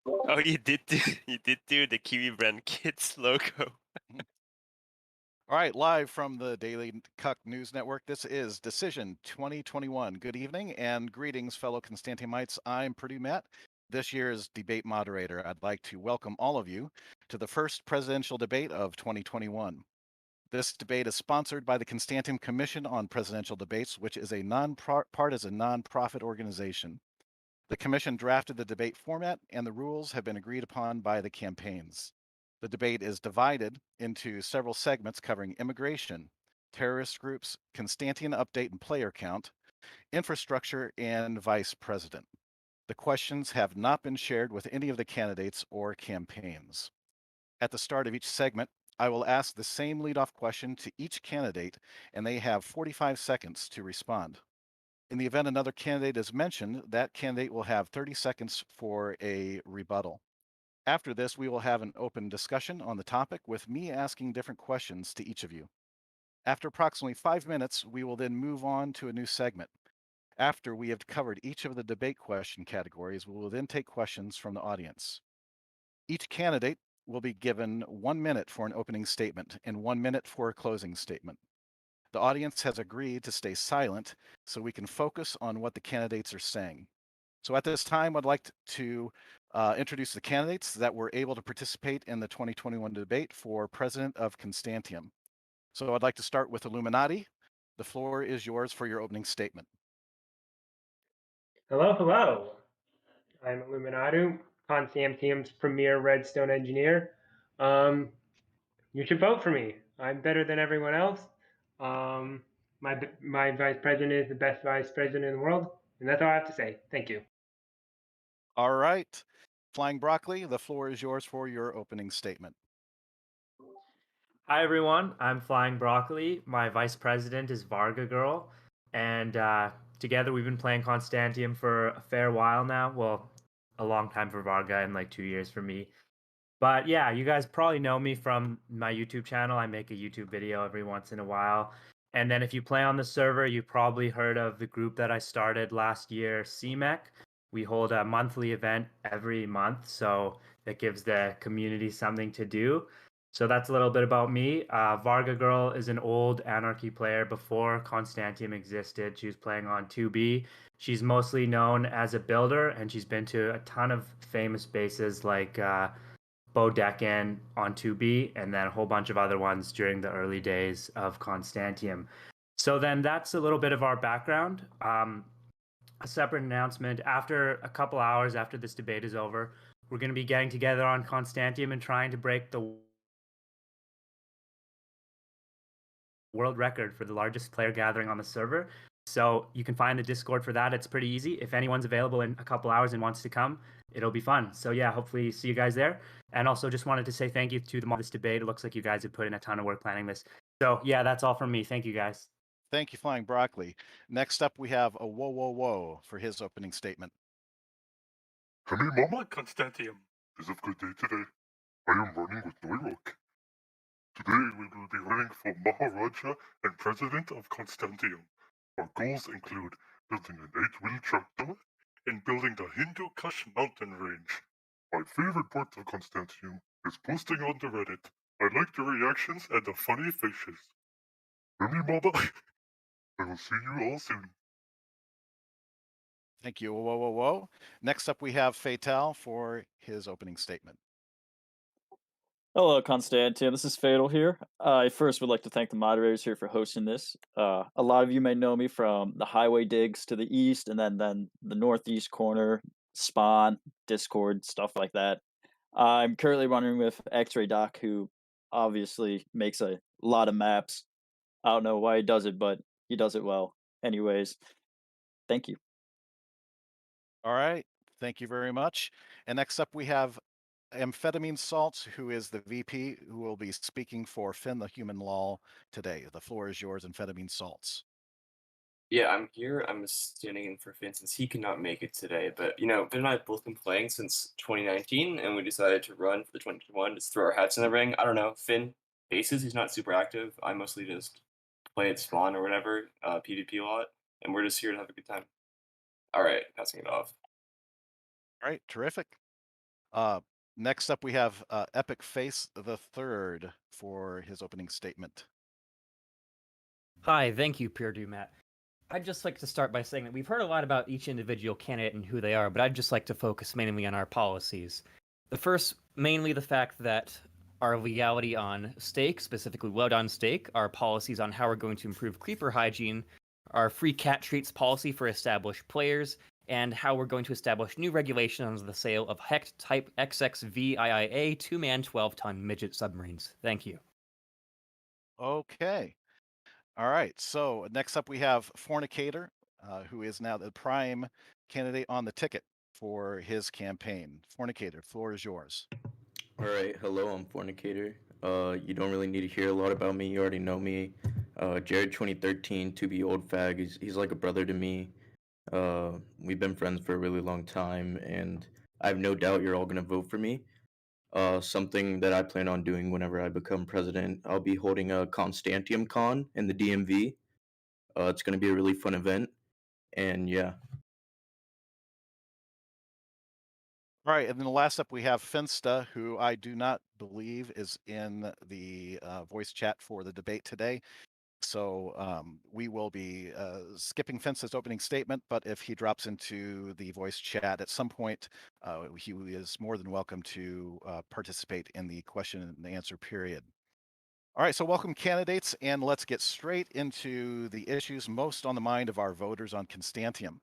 Oh, you did do the Kiwi Brand Kids logo. All right, live from the Daily Cuck News Network, this is Decision 2021. Good evening and greetings, fellow Constantiamites. I'm Purdue Matt, this year's debate moderator. I'd like to welcome all of you to the first presidential debate of 2021. This debate is sponsored by the Constantium Commission on Presidential Debates, which is a non-partisan, nonprofit organization. The commission drafted the debate format, and the rules have been agreed upon by the campaigns. The debate is divided into several segments covering immigration, terrorist groups, Constantian update and player count, infrastructure, and vice president. The questions have not been shared with any of the candidates or campaigns. At the start of each segment, I will ask the same leadoff question to each candidate, and they have 45 seconds to respond. In the event another candidate is mentioned, that candidate will have 30 seconds for a rebuttal. After this, we will have an open discussion on the topic with me asking different questions to each of you. After approximately 5 minutes, we will then move on to a new segment. After we have covered each of the debate question categories, we will then take questions from the audience. Each candidate will be given 1 minute for an opening statement and 1 minute for a closing statement. The audience has agreed to stay silent so we can focus on what the candidates are saying. So at this time, I'd like to introduce the candidates that were able to participate in the 2021 debate for president of Constantium. So I'd like to start with Illuminati. The floor is yours for your opening statement. Hello, hello. I'm Illuminati, Constantium's premier redstone engineer. Um, you should vote for me. I'm better than everyone else. My vice president is the best vice president in the world, and that's all I have to say. Thank you. All right. Flying Broccoli, the floor is yours for your opening statement. Hi everyone, I'm Flying Broccoli. My vice president is Varga Girl, and together we've been playing Constantium for a fair while now. Well, a long time for Varga and like 2 years for me. But yeah, you guys probably know me from my YouTube channel. I make a YouTube video every once in a while. And then if you play on the server, you probably heard of the group that I started last year, CMEC. We hold a monthly event every month, so it gives the community something to do. So that's a little bit about me. Varga Girl is an old Anarchy player before Constantium existed. She was playing on 2B. She's mostly known as a builder, and she's been to a ton of famous bases like Bodecan on 2B, and then a whole bunch of other ones during the early days of Constantium. So then that's a little bit of our background. A separate announcement, after a couple hours after this debate is over, we're going to be getting together on Constantium and trying to break the world record for the largest player gathering on the server. So you can find the Discord for that. It's pretty easy. If anyone's available in a couple hours and wants to come, it'll be fun. So yeah, hopefully see you guys there. And also just wanted to say thank you to this debate. It looks like you guys have put in a ton of work planning this. So yeah, that's all from me. Thank you guys. Thank you, Flying Broccoli. Next up, we have a Whoa Whoa Whoa for his opening statement. Honey Mama Constantium is of good day today. I am running with Noirok. Today we will be running for Maharaja and President of Constantium. Our goals include building an 8-wheel tractor and building the Hindu Kush mountain range. My favorite part of Constantium is posting on the Reddit. I like the reactions and the funny faces. Honey Mama, I will see you all soon. Thank you. Whoa Whoa Whoa. Next up, we have Fatal for his opening statement. Hello, Constantium. This is Fatal here. I first would like to thank the moderators here for hosting this. A lot of you may know me from the highway digs to the east, and then the northeast corner, Spawn, Discord, stuff like that. I'm currently running with X-Ray Doc, who obviously makes a lot of maps. I don't know why he does it, but he does it well. Anyways, thank you. All right. Thank you very much. And next up, we have Amphetamine Salts, who is the VP, who will be speaking for Finn the Human Law today. The floor is yours, Amphetamine Salts. Yeah, I'm here. I'm standing in for Finn since he cannot make it today. But you know, Finn and I have both been playing since 2019, and we decided to run for the 2021, just throw our hats in the ring. I don't know. Finn faces, he's not super active. I mostly just play at spawn or whatever, PvP a lot, and we're just here to have a good time. All right, passing it off. All right, terrific. Next up, we have Epic Face the Third for his opening statement. Hi, thank you, Purdue Matt. I'd just like to start by saying that we've heard a lot about each individual candidate and who they are, but I'd just like to focus mainly on our policies. The first, mainly the fact that our legality on steak, specifically well-done steak, our policies on how we're going to improve creeper hygiene, our free cat treats policy for established players, and how we're going to establish new regulations on the sale of HECT Type XXVIIA 2-man 12-ton midget submarines. Thank you. Okay. All right. So next up, we have Fornicator, who is now the prime candidate on the ticket for his campaign. Fornicator, floor is yours. All right, hello, I'm Fornicator. You don't really need to hear a lot about me. You already know me. Jared 2013, to be old fag. He's like a brother to me. We've been friends for a really long time, and I have no doubt you're all gonna vote for me. Something that I plan on doing whenever I become president, I'll be holding a Constantium con in the DMV. It's gonna be a really fun event, and yeah. All right, and then the last up we have Finsta, who I do not believe is in the voice chat for the debate today. So we will be skipping Finsta's opening statement, but if he drops into the voice chat at some point, he is more than welcome to participate in the question and answer period. All right, so welcome candidates, and let's get straight into the issues most on the mind of our voters on Constantium.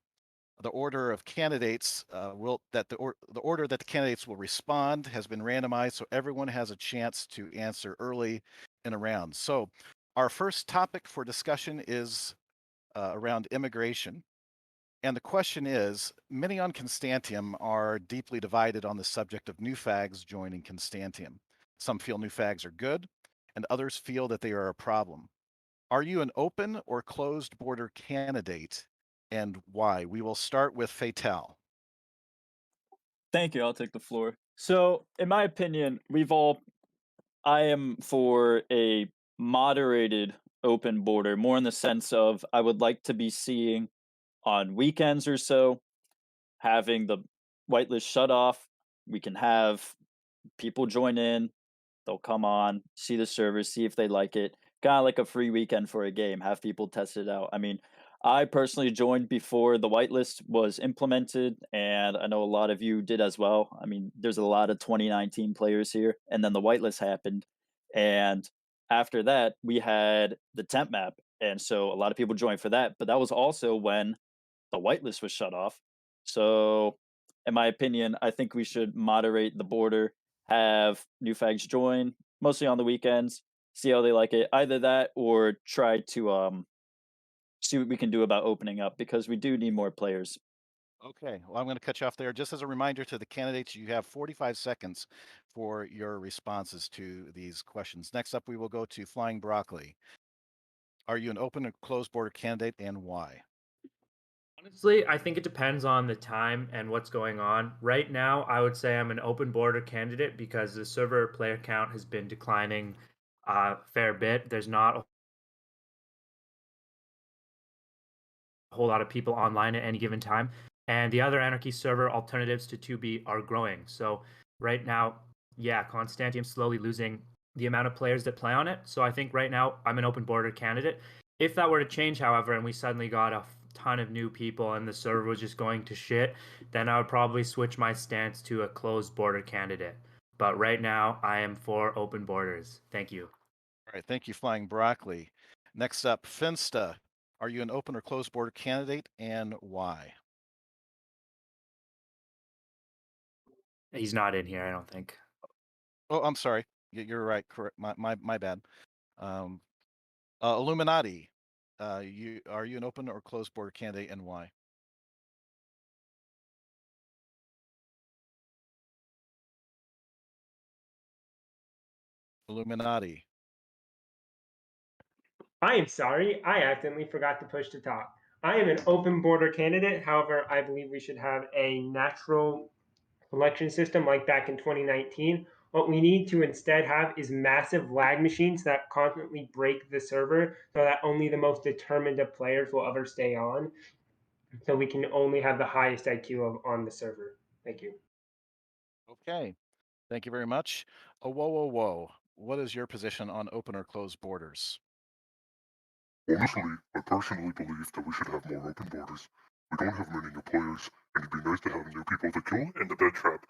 The order of candidates the order that the candidates will respond has been randomized, so everyone has a chance to answer early in a round. So our first topic for discussion is around immigration. And the question is, many on Constantium are deeply divided on the subject of new fags joining Constantium. Some feel new fags are good, and others feel that they are a problem. Are you an open or closed border candidate, and why? We will start with Fatal. Thank you. I'll take the floor. So, in my opinion, I am for a moderated open border, more in the sense of I would like to be seeing on weekends or so, having the whitelist shut off. We can have people join in, they'll come on, see the servers, see if they like it. Kind of like a free weekend for a game, have people test it out. I mean, I personally joined before the whitelist was implemented, and I know a lot of you did as well. I mean, there's a lot of 2019 players here, and then the whitelist happened. And after that, we had the temp map. And so a lot of people joined for that, but that was also when the whitelist was shut off. So, in my opinion, I think we should moderate the border, have new fags join, mostly on the weekends, see how they like it. Either that or try to see what we can do about opening up, because we do need more players. Okay, well, I'm going to cut you off there. Just as a reminder to the candidates, you have 45 seconds for your responses to these questions. Next up, we will go to Flying Broccoli. Are you an open or closed border candidate, and why? Honestly, I think it depends on the time and what's going on. Right now, I would say I'm an open border candidate because the server player count has been declining a fair bit. There's not a whole lot of people online at any given time. And the other Anarchy server alternatives to 2B are growing. So right now, yeah, Constantium's slowly losing the amount of players that play on it. So I think right now I'm an open border candidate. If that were to change, however, and we suddenly got a ton of new people and the server was just going to shit, then I would probably switch my stance to a closed border candidate. But right now, I am for open borders. Thank you. All right, thank you, Flying Broccoli. Next up, Finsta. Are you an open or closed border candidate, and why? He's not in here, I don't think. Oh, I'm sorry. You're right. Correct. My bad. Illuminati. Are you an open or closed border candidate, and why? Illuminati. I am sorry, I accidentally forgot to push to talk. I am an open border candidate. However, I believe we should have a natural selection system like back in 2019. What we need to instead have is massive lag machines that constantly break the server so that only the most determined of players will ever stay on. So we can only have the highest IQ on the server. Thank you. Okay. Thank you very much. Oh, whoa, whoa, whoa. What is your position on open or closed borders? Honestly, I personally believe that we should have more open borders. We don't have many new players, and it'd be nice to have new people to kill and the bed trap.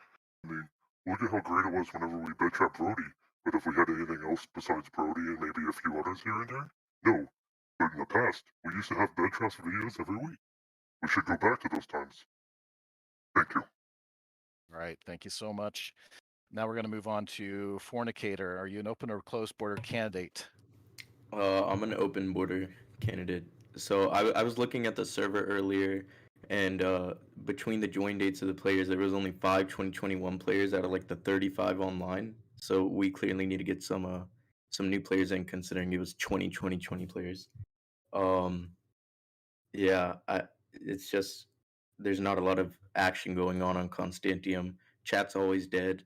I mean, look at how great it was whenever we bed trapped Brody. But if we had anything else besides Brody and maybe a few others here and there, no. But in the past, we used to have bed traps videos every week. We should go back to those times. Thank you. All right. Thank you so much. Now we're going to move on to Fornicator. Are you an open or closed border candidate? I'm an open border candidate. So I was looking at the server earlier, and between the join dates of the players, there was only 2021 players out of like the 35 online. So we clearly need to get some new players in, considering it was 20 players. Yeah, it's just there's not a lot of action going on Constantium. Chat's always dead.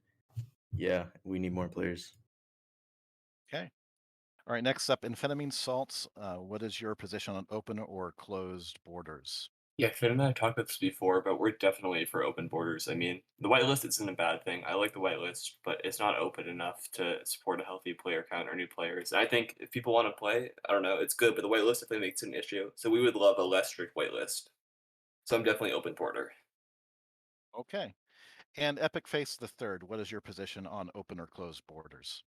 Yeah, we need more players. Okay. All right. Next up, amphetamine salts. What is your position on open or closed borders? Yeah, Finn and I have talked about this before, but we're definitely for open borders. I mean, the whitelist isn't a bad thing. I like the whitelist, but it's not open enough to support a healthy player count or new players. And I think if people want to play, I don't know, it's good, but the whitelist definitely makes it an issue. So we would love a less strict whitelist. So I'm definitely open border. Okay. And Epic Face the Third. What is your position on open or closed borders?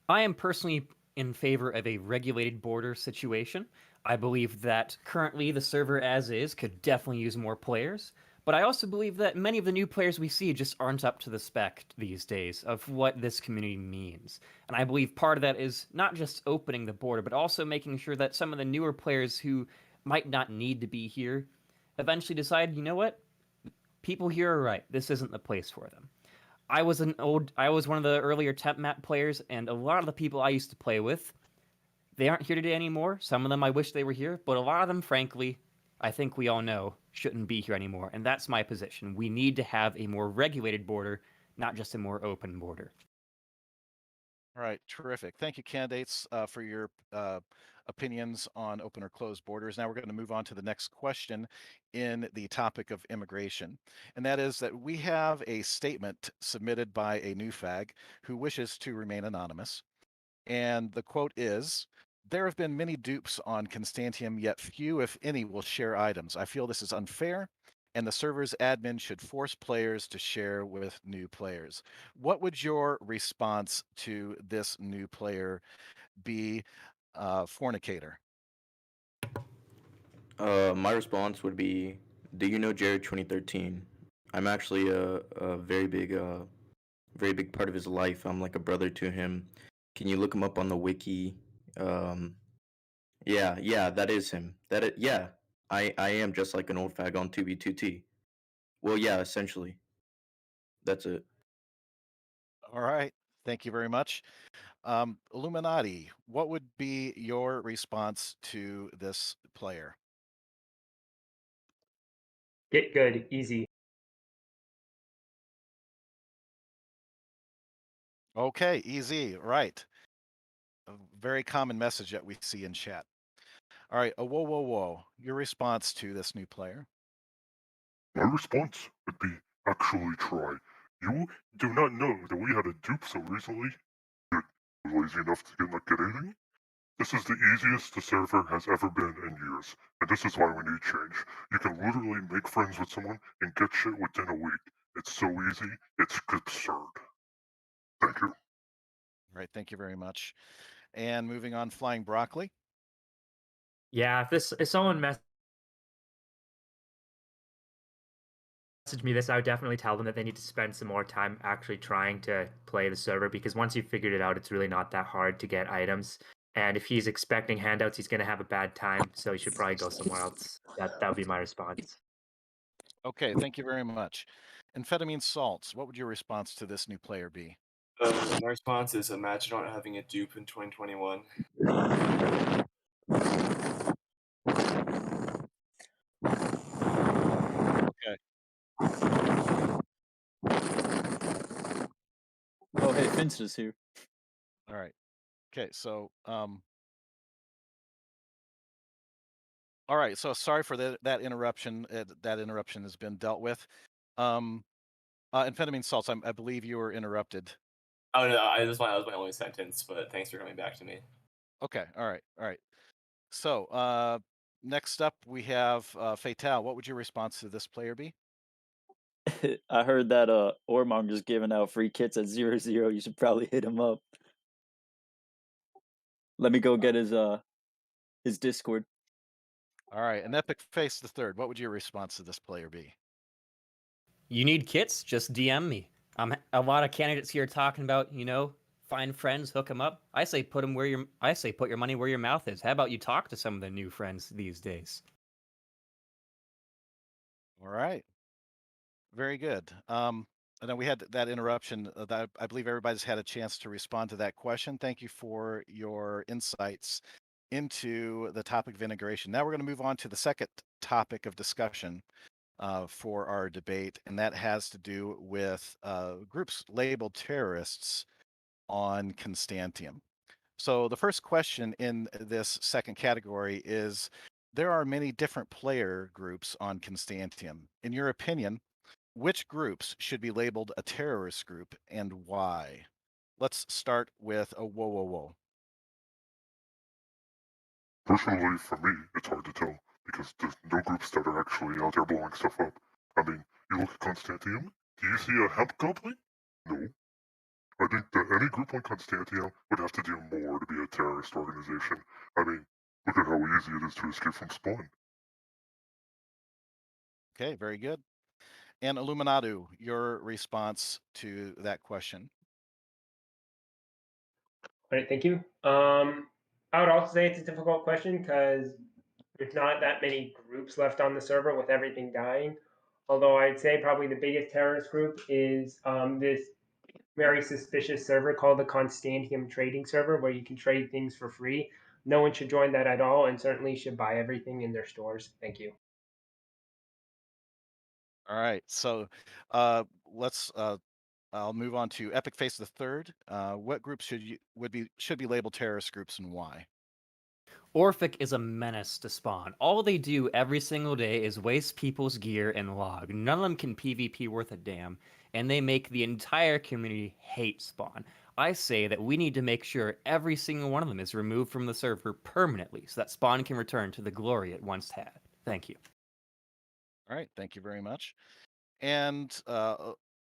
I am personally in favor of a regulated border situation. I believe that currently the server as is could definitely use more players, but I also believe that many of the new players we see just aren't up to the spec these days of what this community means. And I believe part of that is not just opening the border, but also making sure that some of the newer players who might not need to be here eventually decide, you know what? People here are right. This isn't the place for them. I was one of the earlier temp map players, and a lot of the people I used to play with, they aren't here today anymore. Some of them I wish they were here, but a lot of them, frankly, I think we all know shouldn't be here anymore. And that's my position. We need to have a more regulated border, not just a more open border. All right, terrific. Thank you, candidates, for your opinions on open or closed borders. Now we're going to move on to the next question in the topic of immigration. And that is that we have a statement submitted by a new fag who wishes to remain anonymous. And the quote is, "There have been many dupes on Constantium, yet few, if any, will share items. I feel this is unfair, and the server's admin should force players to share with new players." What would your response to this new player be, Fornicator? My response would be, do you know Jared 2013? I'm actually a very big part of his life. I'm like a brother to him. Can you look him up on the wiki? Yeah, that is him. Yeah, I am just like an old fag on 2B2T. Well, yeah, essentially. That's it. All right. Thank you very much. Illuminati, what would be your response to this player? Get good, easy. Okay, easy. Right. A very common message that we see in chat. All right. Whoa, whoa, whoa. Your response to this new player? My response would be actually try. You do not know that we had a dupe so recently that was lazy enough to get anything? This is the easiest the server has ever been in years, and this is why we need change. You can literally make friends with someone and get shit within a week. It's so easy, it's absurd. Thank you. All right. Thank you very much. And moving on, Flying Broccoli. Yeah, if someone messaged me this, I would definitely tell them that they need to spend some more time actually trying to play the server, because once you've figured it out, it's really not that hard to get items. And if he's expecting handouts, he's going to have a bad time, so he should probably go somewhere else. That would be my response. Okay, thank you very much. Amphetamine salts, what would your response to this new player be? My response is imagine not having a dupe in 2021. Okay. Oh, hey, Vince is here. All right. Okay, so all right, so sorry for that interruption. That interruption has been dealt with. Amphetamine salts. I believe you were interrupted. Oh no, that was my only sentence. But thanks for coming back to me. Okay. All right. So next up we have Fatal. What would your response to this player be? I heard that Ormonger's giving out free kits at 0-0. You should probably hit him up. Let me go get his Discord. All right. And Epic Face the Third. What would your response to this player be? You need kits? Just DM me. A lot of candidates here talking about, find friends, hook them up. I say put your money where your mouth is. How about you talk to some of the new friends these days? All right. Very good. And then we had that interruption. That I believe everybody's had a chance to respond to that question. Thank you for your insights into the topic of integration. Now we're going to move on to the second topic of discussion for our debate, and that has to do with groups labeled terrorists on Constantium. So the first question in this second category is, there are many different player groups on Constantium. In your opinion, which groups should be labeled a terrorist group and why? Let's start with a whoa. Personally, for me, it's hard to tell because there's no groups that are actually out there blowing stuff up. I mean, you look at Constantium, do you see a hemp goblin? No. I think that any group on Constantium would have to do more to be a terrorist organization. I mean, look at how easy it is to escape from spawn. Okay, very good. And Illuminati, your response to that question. All right, thank you. I would also say it's a difficult question because there's not that many groups left on the server with everything dying. Although I'd say probably the biggest terrorist group is this very suspicious server called the Constantium trading server, where you can trade things for free. No one should join that at all, and certainly should buy everything in their stores. Thank you. All right, so let's. I'll move on to Epic Face the Third. What groups should be labeled terrorist groups and why? Orphic is a menace to Spawn. All they do every single day is waste people's gear and log. None of them can PvP worth a damn, and they make the entire community hate Spawn. I say that we need to make sure every single one of them is removed from the server permanently so that Spawn can return to the glory it once had. Thank you. All right, thank you very much. And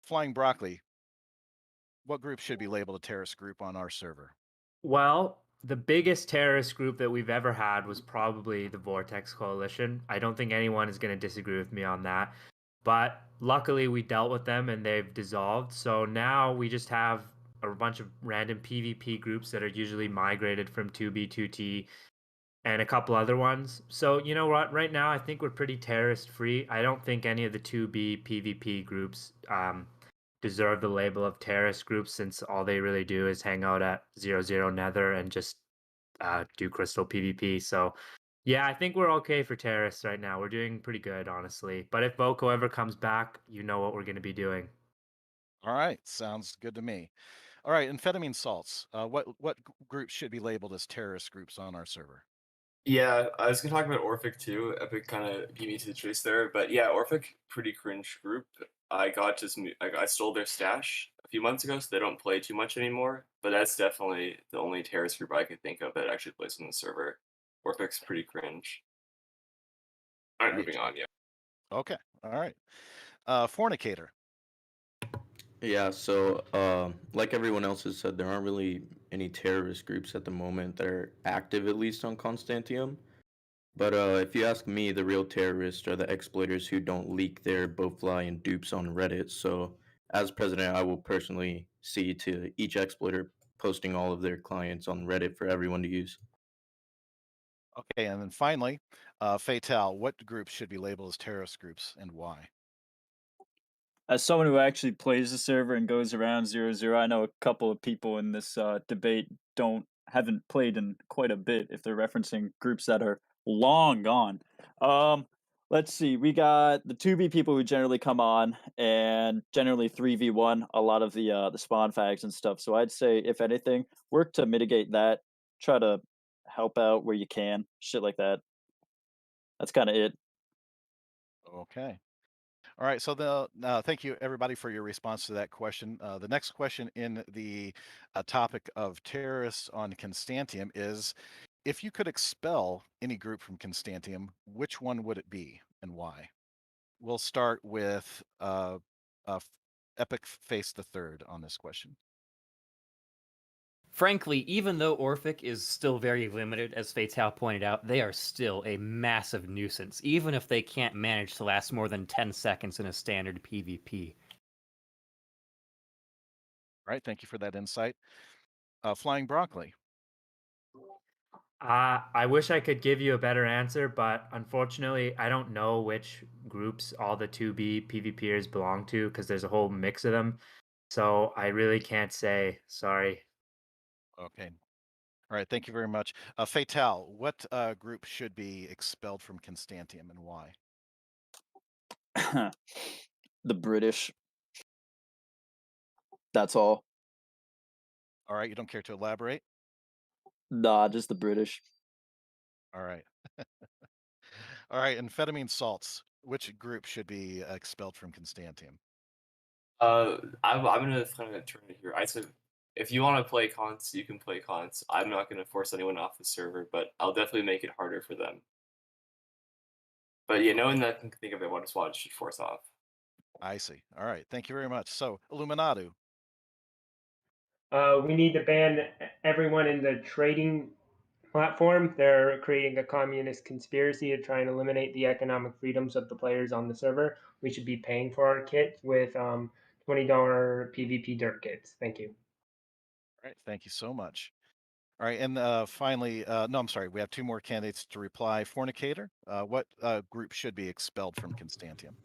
Flying Broccoli, what group should be labeled a terrorist group on our server? Well, the biggest terrorist group that we've ever had was probably the Vortex Coalition. I don't think anyone is going to disagree with me on that. But luckily, we dealt with them and they've dissolved. So now we just have a bunch of random PvP groups that are usually migrated from 2B, 2T, and a couple other ones. So, you know what? Right now, I think we're pretty terrorist free. I don't think any of the 2B PvP groups deserve the label of terrorist groups, since all they really do is hang out at 0-0 Nether and just do crystal PvP. So yeah, I think we're okay for terrorists right now. We're doing pretty good, honestly. But if Voco ever comes back, you know what we're going to be doing. All right, sounds good to me. All right, amphetamine salts. What groups should be labeled as terrorist groups on our server? Yeah, I was gonna talk about Orphic too. Epic kind of beat me to the chase there, but yeah, Orphic, pretty cringe group. I stole their stash a few months ago, so they don't play too much anymore. But that's definitely the only terrorist group I could think of that actually plays on the server. Orphic's pretty cringe. All right, Right. moving on. Yeah. Okay, all right. Fornicator. Yeah, so like everyone else has said, there aren't really any terrorist groups at the moment that are active, at least on Constantium. But if you ask me, the real terrorists are the exploiters who don't leak their bowfly and dupes on Reddit. So as president, I will personally see to each exploiter posting all of their clients on Reddit for everyone to use. Okay, and then finally, Fatal. What groups should be labeled as terrorist groups and why? As someone who actually plays the server and goes around 0-0, I know a couple of people in this debate haven't played in quite a bit if they're referencing groups that are long gone. Let's see. We got the 2B people who generally come on, and generally 3v1 a lot of the spawn fags and stuff. So I'd say, if anything, work to mitigate that. Try to help out where you can, shit like that. That's kind of it. Okay. All right, so thank you everybody for your response to that question. The next question in the topic of terrorists on Constantium is, if you could expel any group from Constantium, which one would it be and why? We'll start with Epic Face the Third on this question. Frankly, even though Orphic is still very limited, as Fatal pointed out, they are still a massive nuisance, even if they can't manage to last more than 10 seconds in a standard PvP. All right, thank you for that insight. Flying Broccoli. I wish I could give you a better answer, but unfortunately, I don't know which groups all the 2B PvPers belong to because there's a whole mix of them. So I really can't say. Sorry. Okay. All right, thank you very much. Fatal, what group should be expelled from Constantium and why? The British. That's all. All right, you don't care to elaborate? Nah, just the British. All right. All right, amphetamine salts. Which group should be expelled from Constantium? I'm gonna kind of turn it here. I said, if you want to play cons, you can play cons. I'm not gonna force anyone off the server, but I'll definitely make it harder for them. But yeah, knowing that I can think of it, what squad should force off. I see. All right, thank you very much. So, Illuminati. We need to ban everyone in the trading platform. They're creating a communist conspiracy to try and eliminate the economic freedoms of the players on the server. We should be paying for our kits with $20 PvP dirt kits. Thank you. All right, thank you so much. All right, and finally, no, I'm sorry, we have two more candidates to reply. Fornicator, what group should be expelled from Constantium?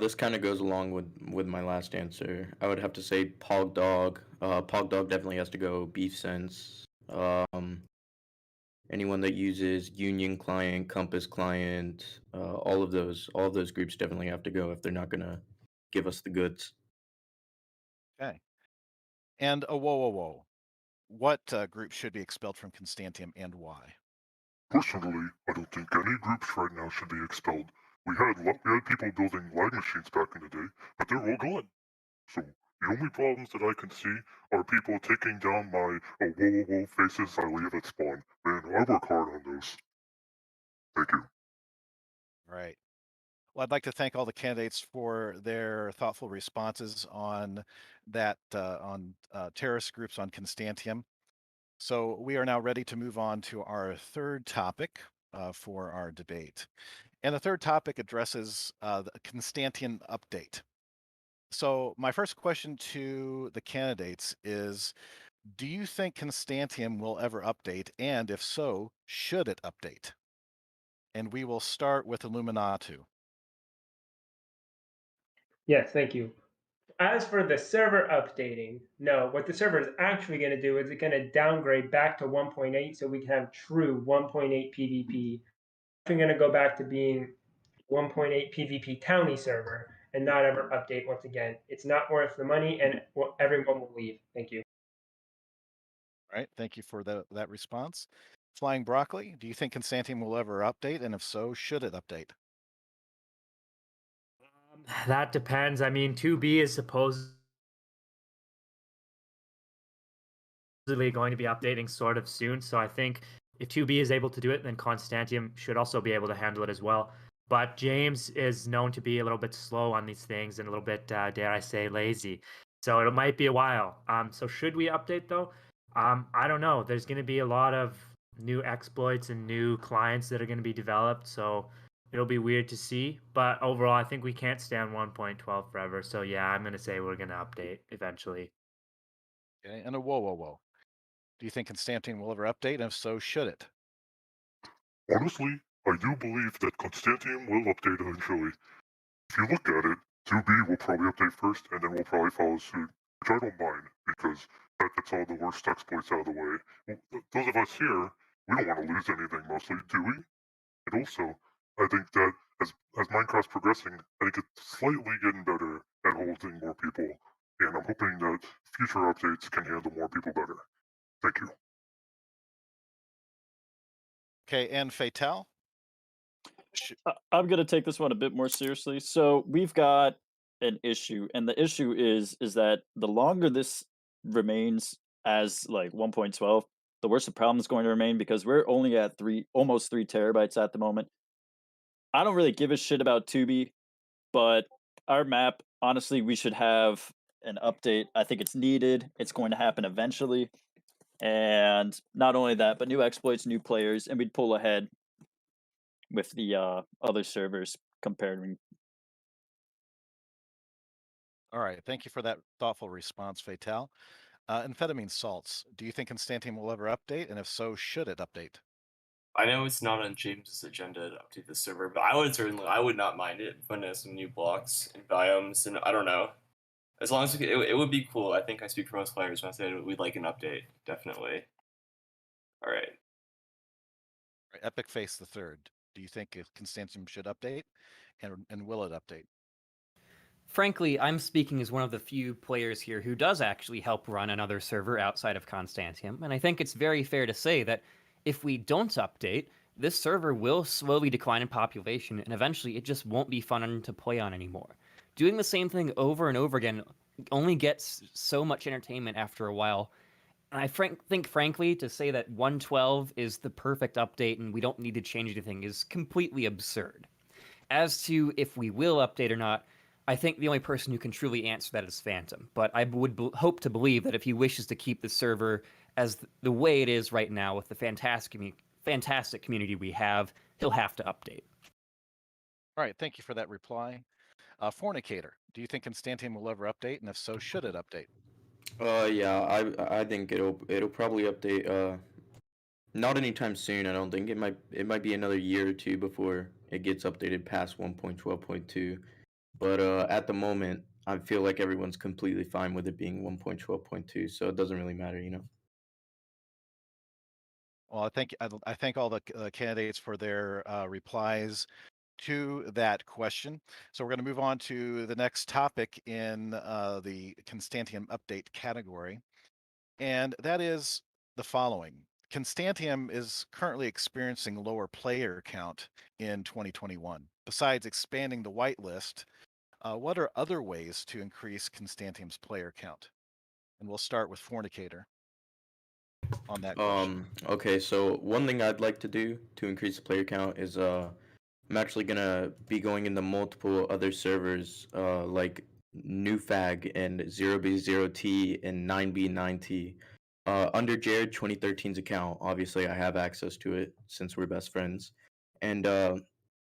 This kind of goes along with my last answer. I would have to say Pog Dog. Pog Dog definitely has to go. Beef Sense. Anyone that uses Union Client, Compass Client, all of those groups definitely have to go if they're not gonna give us the goods. Okay. And whoa. What group should be expelled from Constantium and why? Personally, I don't think any groups right now should be expelled. We had people building lag machines back in the day, but they're all gone. So the only problems that I can see are people taking down my whoa faces I leave at spawn. Man, I work hard on those. Thank you. Right. Well, I'd like to thank all the candidates for their thoughtful responses on that, on terrorist groups on Constantium. So we are now ready to move on to our third topic for our debate. And the third topic addresses the Constantian update. So my first question to the candidates is, do you think Constantium will ever update? And if so, should it update? And we will start with Illuminatu. Yes, thank you. As for the server updating, no. What the server is actually going to do is it's going to downgrade back to 1.8 so we can have true 1.8 PvP. We're going to go back to being 1.8 PvP townie server and not ever update once again. It's not worth the money and everyone will leave. Thank you. All right, thank you for that response. Flying Broccoli, do you think Constantium will ever update? And if so, should it update? That depends. I mean, 2B is supposedly going to be updating sort of soon, so I think if 2B is able to do it, then Constantium should also be able to handle it as well. But James is known to be a little bit slow on these things and a little bit, dare I say, lazy. So it might be a while. So should we update though? I don't know. There's going to be a lot of new exploits and new clients that are going to be developed. So it'll be weird to see. But overall, I think we can't stay on 1.12 forever. So yeah, I'm going to say we're going to update eventually. Okay, and whoa. Do you think Constantium will ever update? And if so, should it? Honestly, I do believe that Constantium will update eventually. If you look at it, 2B will probably update first, and then we'll probably follow suit, which I don't mind, because that gets all the worst exploits out of the way. Those of us here, we don't want to lose anything mostly, do we? And also, I think that as Minecraft's progressing, I think it's slightly getting better at holding more people, and I'm hoping that future updates can handle more people better. Thank you. Okay, and Fatal? I'm gonna take this one a bit more seriously. So we've got an issue, and the issue is that the longer this remains as like 1.12, the worse the problem is going to remain because we're only at almost 3 terabytes at the moment. I don't really give a shit about Tubi, but our map, honestly, we should have an update. I think it's needed. It's going to happen eventually. And not only that, but new exploits, new players, and we'd pull ahead with the other servers comparing. All right. Thank you for that thoughtful response, Fatal. Amphetamine salts. Do you think Constantium will ever update? And if so, should it update? I know it's not on James's agenda to update the server, but I would not mind it putting in some new blocks and biomes, and I don't know. As long as it would be cool. I think I speak for most players when I say we'd like an update, definitely. All right. Epic Face the Third. Do you think Constantium should update? And will it update? Frankly, I'm speaking as one of the few players here who does actually help run another server outside of Constantium, and I think it's very fair to say that if we don't update, this server will slowly decline in population, and eventually it just won't be fun to play on anymore. Doing the same thing over and over again only gets so much entertainment after a while, and I think, frankly, to say that 1.12 is the perfect update and we don't need to change anything is completely absurd. As to if we will update or not, I think the only person who can truly answer that is Phantom, but I would hope to believe that if he wishes to keep the server as the way it is right now with the fantastic community we have, he'll have to update. All right, thank you for that reply. Fornicator, do you think Constantium will ever update? And if so, should it update? Yeah, I think it'll probably update. Not anytime soon. I don't think it might be another year or two before it gets updated past 1.12.2. But at the moment, I feel like everyone's completely fine with it being 1.12.2, so it doesn't really matter, you know. Well, I thank all the candidates for their replies to that question. So we're going to move on to the next topic in the Constantium update category, and that is the following. Constantium is currently experiencing lower player count in 2021. Besides expanding the whitelist, what are other ways to increase Constantium's player count? And we'll start with Fornicator on that question. Okay, so one thing I'd like to do to increase the player count is I'm actually gonna be going into multiple other servers like NewFag and 0B0T and 9B9T. Under Jared 2013's account, obviously I have access to it since we're best friends. And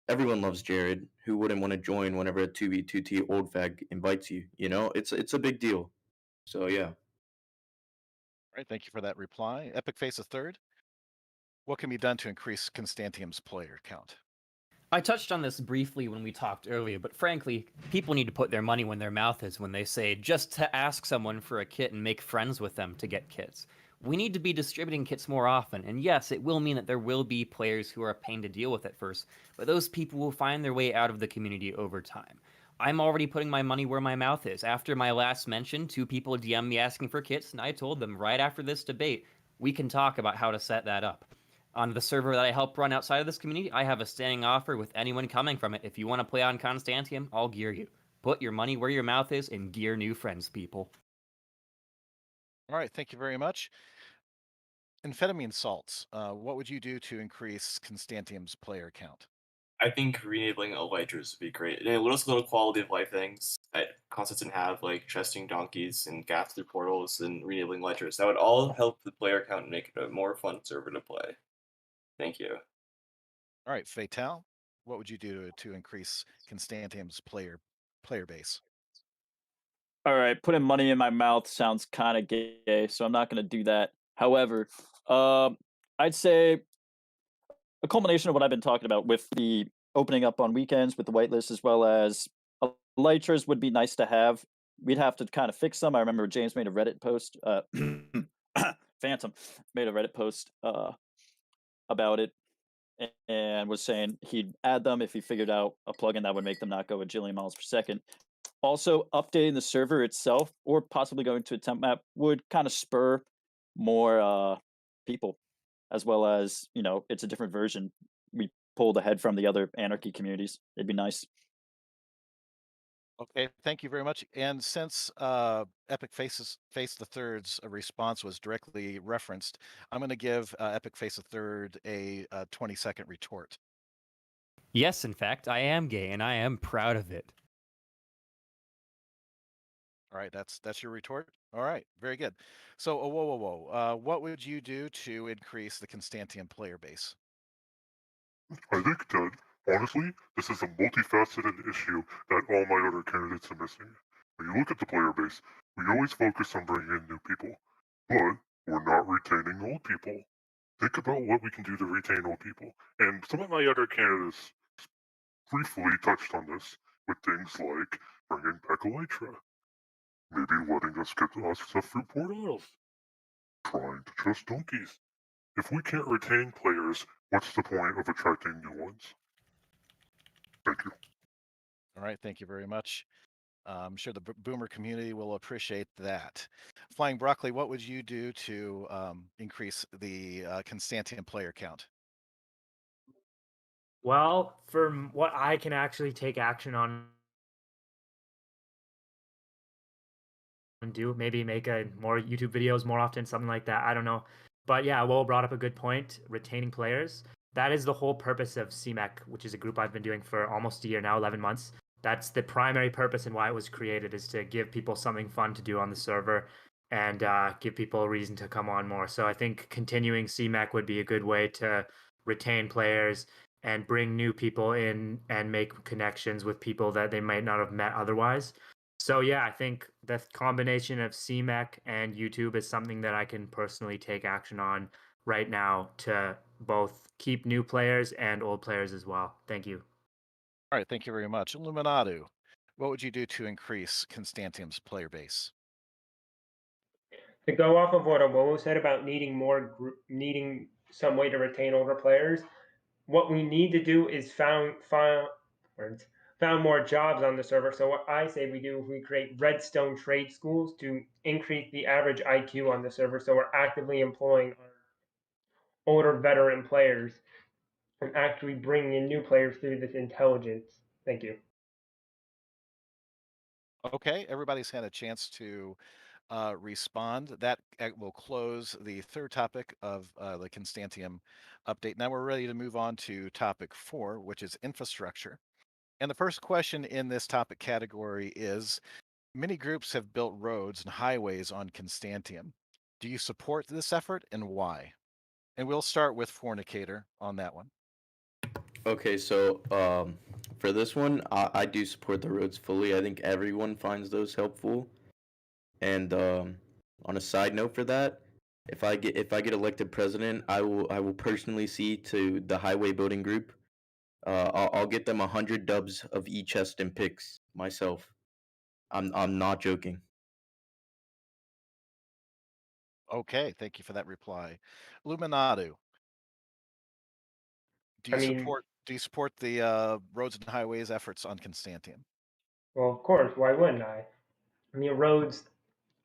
everyone loves Jared. Who wouldn't want to join whenever a 2B2T old fag invites you? You know, it's a big deal. So yeah. All right, thank you for that reply. Epic Face a Third. What can be done to increase Constantium's player count? I touched on this briefly when we talked earlier, but frankly, people need to put their money where their mouth is when they say just to ask someone for a kit and make friends with them to get kits. We need to be distributing kits more often, and yes, it will mean that there will be players who are a pain to deal with at first, but those people will find their way out of the community over time. I'm already putting my money where my mouth is. After my last mention, 2 people DM me asking for kits, and I told them right after this debate, we can talk about how to set that up. On the server that I help run outside of this community, I have a standing offer with anyone coming from it. If you want to play on Constantium, I'll gear you. Put your money where your mouth is and gear new friends, people. All right, thank you very much. Amphetamine salts. What would you do to increase Constantium's player count? I think re-enabling elytras would be great. And little quality of life things that Constantium have, like chesting donkeys and gaps through portals and re-enabling elytras. That would all help the player count and make it a more fun server to play. Thank you. All right, Fatal. What would you do to increase Constantium's player base? All right, putting money in my mouth sounds kind of gay, so I'm not going to do that. However, I'd say a culmination of what I've been talking about with the opening up on weekends with the whitelist as well as elytras would be nice to have. We'd have to kind of fix them. I remember James made a Reddit post. Phantom made a Reddit post about it and was saying he'd add them if he figured out a plugin that would make them not go a jillion miles per second. Also, updating the server itself or possibly going to a temp map would kind of spur more people, as well as, you know, it's a different version. we pulled ahead from the other anarchy communities. It'd be nice. Okay, thank you very much. And since Epic Face the Third's response was directly referenced, I'm going to give Epic Face the Third a 20-second retort. Yes, in fact, I am gay, and I am proud of it. All right, that's your retort. All right, very good. So, whoa. What would you do to increase the Constantium player base? I think that, honestly, this is a multifaceted issue that all my other candidates are missing. When you look at the player base, we always focus on bringing in new people, but we're not retaining old people. Think about what we can do to retain old people. And some of my other candidates briefly touched on this with things like bringing back Elytra, maybe letting us get us the fruit portals, trying to trust donkeys. If we can't retain players, what's the point of attracting new ones? Thank you. All right, thank you very much. I'm sure the boomer community will appreciate that. Flying Broccoli, what would you do to increase the Constantium player count? Well, for what I can actually take action on and do, maybe make more YouTube videos more often, something like that. I don't know. But yeah, Will brought up a good point, retaining players. That is the whole purpose of CMEC, which is a group I've been doing for almost a year now, 11 months. That's the primary purpose and why it was created, is to give people something fun to do on the server and give people a reason to come on more. So I think continuing CMEC would be a good way to retain players and bring new people in and make connections with people that they might not have met otherwise. So yeah, I think the combination of CMEC and YouTube is something that I can personally take action on right now to both keep new players and old players as well. Thank you. All right, thank you very much. Illuminati, what would you do to increase Constantium's player base? To go off of what Awowo said about needing some way to retain older players, what we need to do is found more jobs on the server. So what I say we do is we create redstone trade schools to increase the average IQ on the server. So we're actively employing our older veteran players and actually bringing in new players through this intelligence. Thank you. Okay, everybody's had a chance to respond. That will close the third topic of the Constantium update. Now we're ready to move on to topic 4, which is infrastructure. And the first question in this topic category is, many groups have built roads and highways on Constantium. Do you support this effort and why? And we'll start with Fornicator on that one. Okay, so for this one, I do support the roads fully. I think everyone finds those helpful. And on a side note for that, if I get elected president, I will personally see to the highway building group. I'll get them 100 dubs of e-chest and picks myself. I'm not joking. Okay, thank you for that reply. Illuminati, do you support the roads and highways efforts on Constantium? Well, of course, why wouldn't I? I mean, roads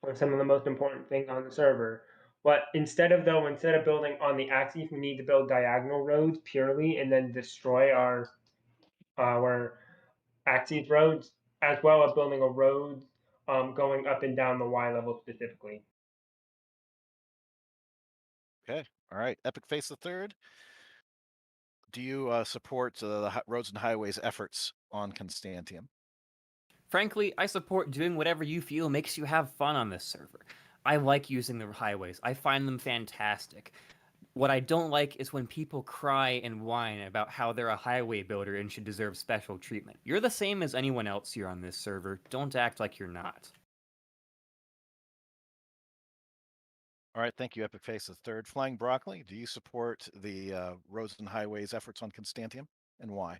are some of the most important things on the server. But instead of building on the axis, we need to build diagonal roads purely, and then destroy our axis roads, as well as building a road going up and down the Y level specifically. Okay, all right. Epic Face the Third, do you support the roads and highways efforts on Constantium? Frankly, I support doing whatever you feel makes you have fun on this server. I like using the highways. I find them fantastic. What I don't like is when people cry and whine about how they're a highway builder and should deserve special treatment. You're the same as anyone else here on this server. Don't act like you're not. All right, thank you, Epic Face the Third. Flying Broccoli, do you support the roads and highways efforts on Constantium, and why?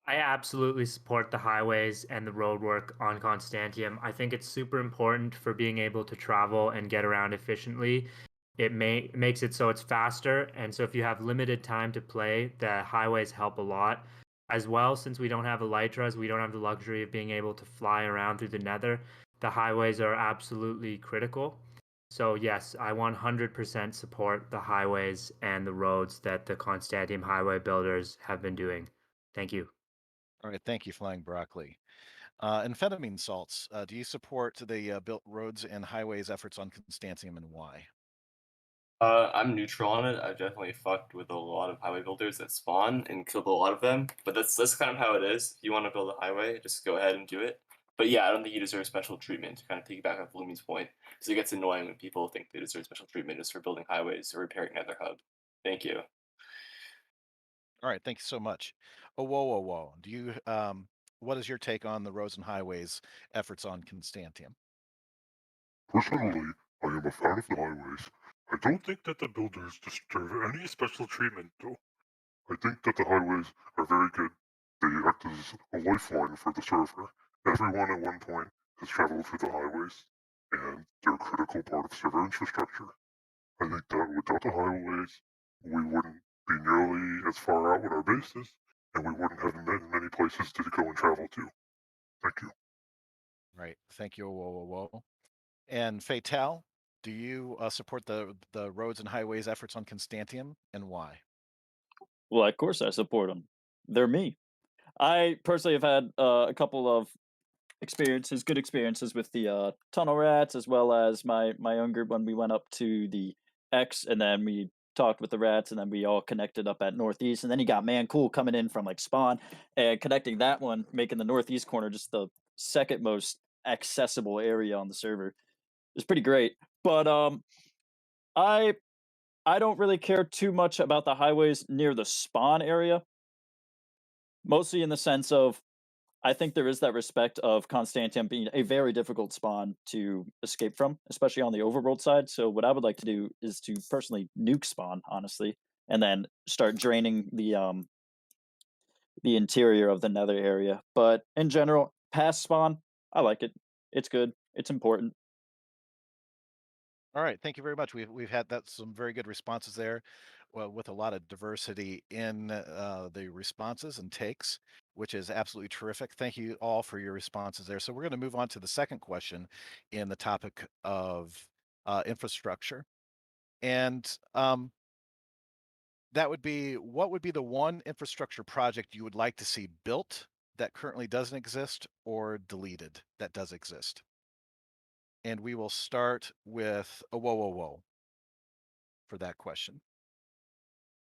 I absolutely support the highways and the road work on Constantium. I think it's super important for being able to travel and get around efficiently. It makes it so it's faster, and so if you have limited time to play, the highways help a lot. As well, since we don't have elytras, we don't have the luxury of being able to fly around through the nether. The highways are absolutely critical. So yes, I 100% support the highways and the roads that the Constantium highway builders have been doing. Thank you. All right, thank you, Flying Broccoli. Amphetamine salts. Do you support the built roads and highways efforts on Constantium, and why? I'm neutral on it. I've definitely fucked with a lot of highway builders that spawn and killed a lot of them. But that's kind of how it is. If you want to build a highway, just go ahead and do it. But yeah, I don't think you deserve special treatment. To kind of piggyback off Lumi's point, because it gets annoying when people think they deserve special treatment just for building highways or repairing Nether Hub. Thank you. All right, thank you so much. Oh, whoa. Do you what is your take on the roads and highways efforts on Constantium? Personally, I am a fan of the highways. I don't think that the builders deserve any special treatment, though. I think that the highways are very good. They act as a lifeline for the server. Everyone at one point has traveled through the highways, and they're a critical part of server infrastructure. I think that without the highways, we wouldn't be nearly as far out with our bases, and we wouldn't have many places to go and travel to. Thank you. Right, thank you. Whoa. And Fatal, do you support the roads and highways efforts on Constantium, and why? Well, of course I support them. They're me. I personally have had a couple of good experiences with the tunnel rats, as well as my own group when we went up to the X, and then we talked with the rats, and then we all connected up at Northeast, and then you got Man Cool coming in from like spawn and connecting that one, making the Northeast corner just the second most accessible area on the server. It's pretty great, but I I don't really care too much about the highways near the spawn area, mostly in the sense of I think there is that respect of Constantium being a very difficult spawn to escape from, especially on the overworld side. So what I would like to do is to personally nuke spawn, honestly, and then start draining the interior of the nether area. But in general, past spawn, I like it. It's good. It's important. All right, thank you very much. We've had some very good responses there, well, with a lot of diversity in the responses and takes, which is absolutely terrific. Thank you all for your responses there. So we're going to move on to the second question in the topic of infrastructure, and that would be, what would be the one infrastructure project you would like to see built that currently doesn't exist, or deleted that does exist? And we will start with a whoa for that question.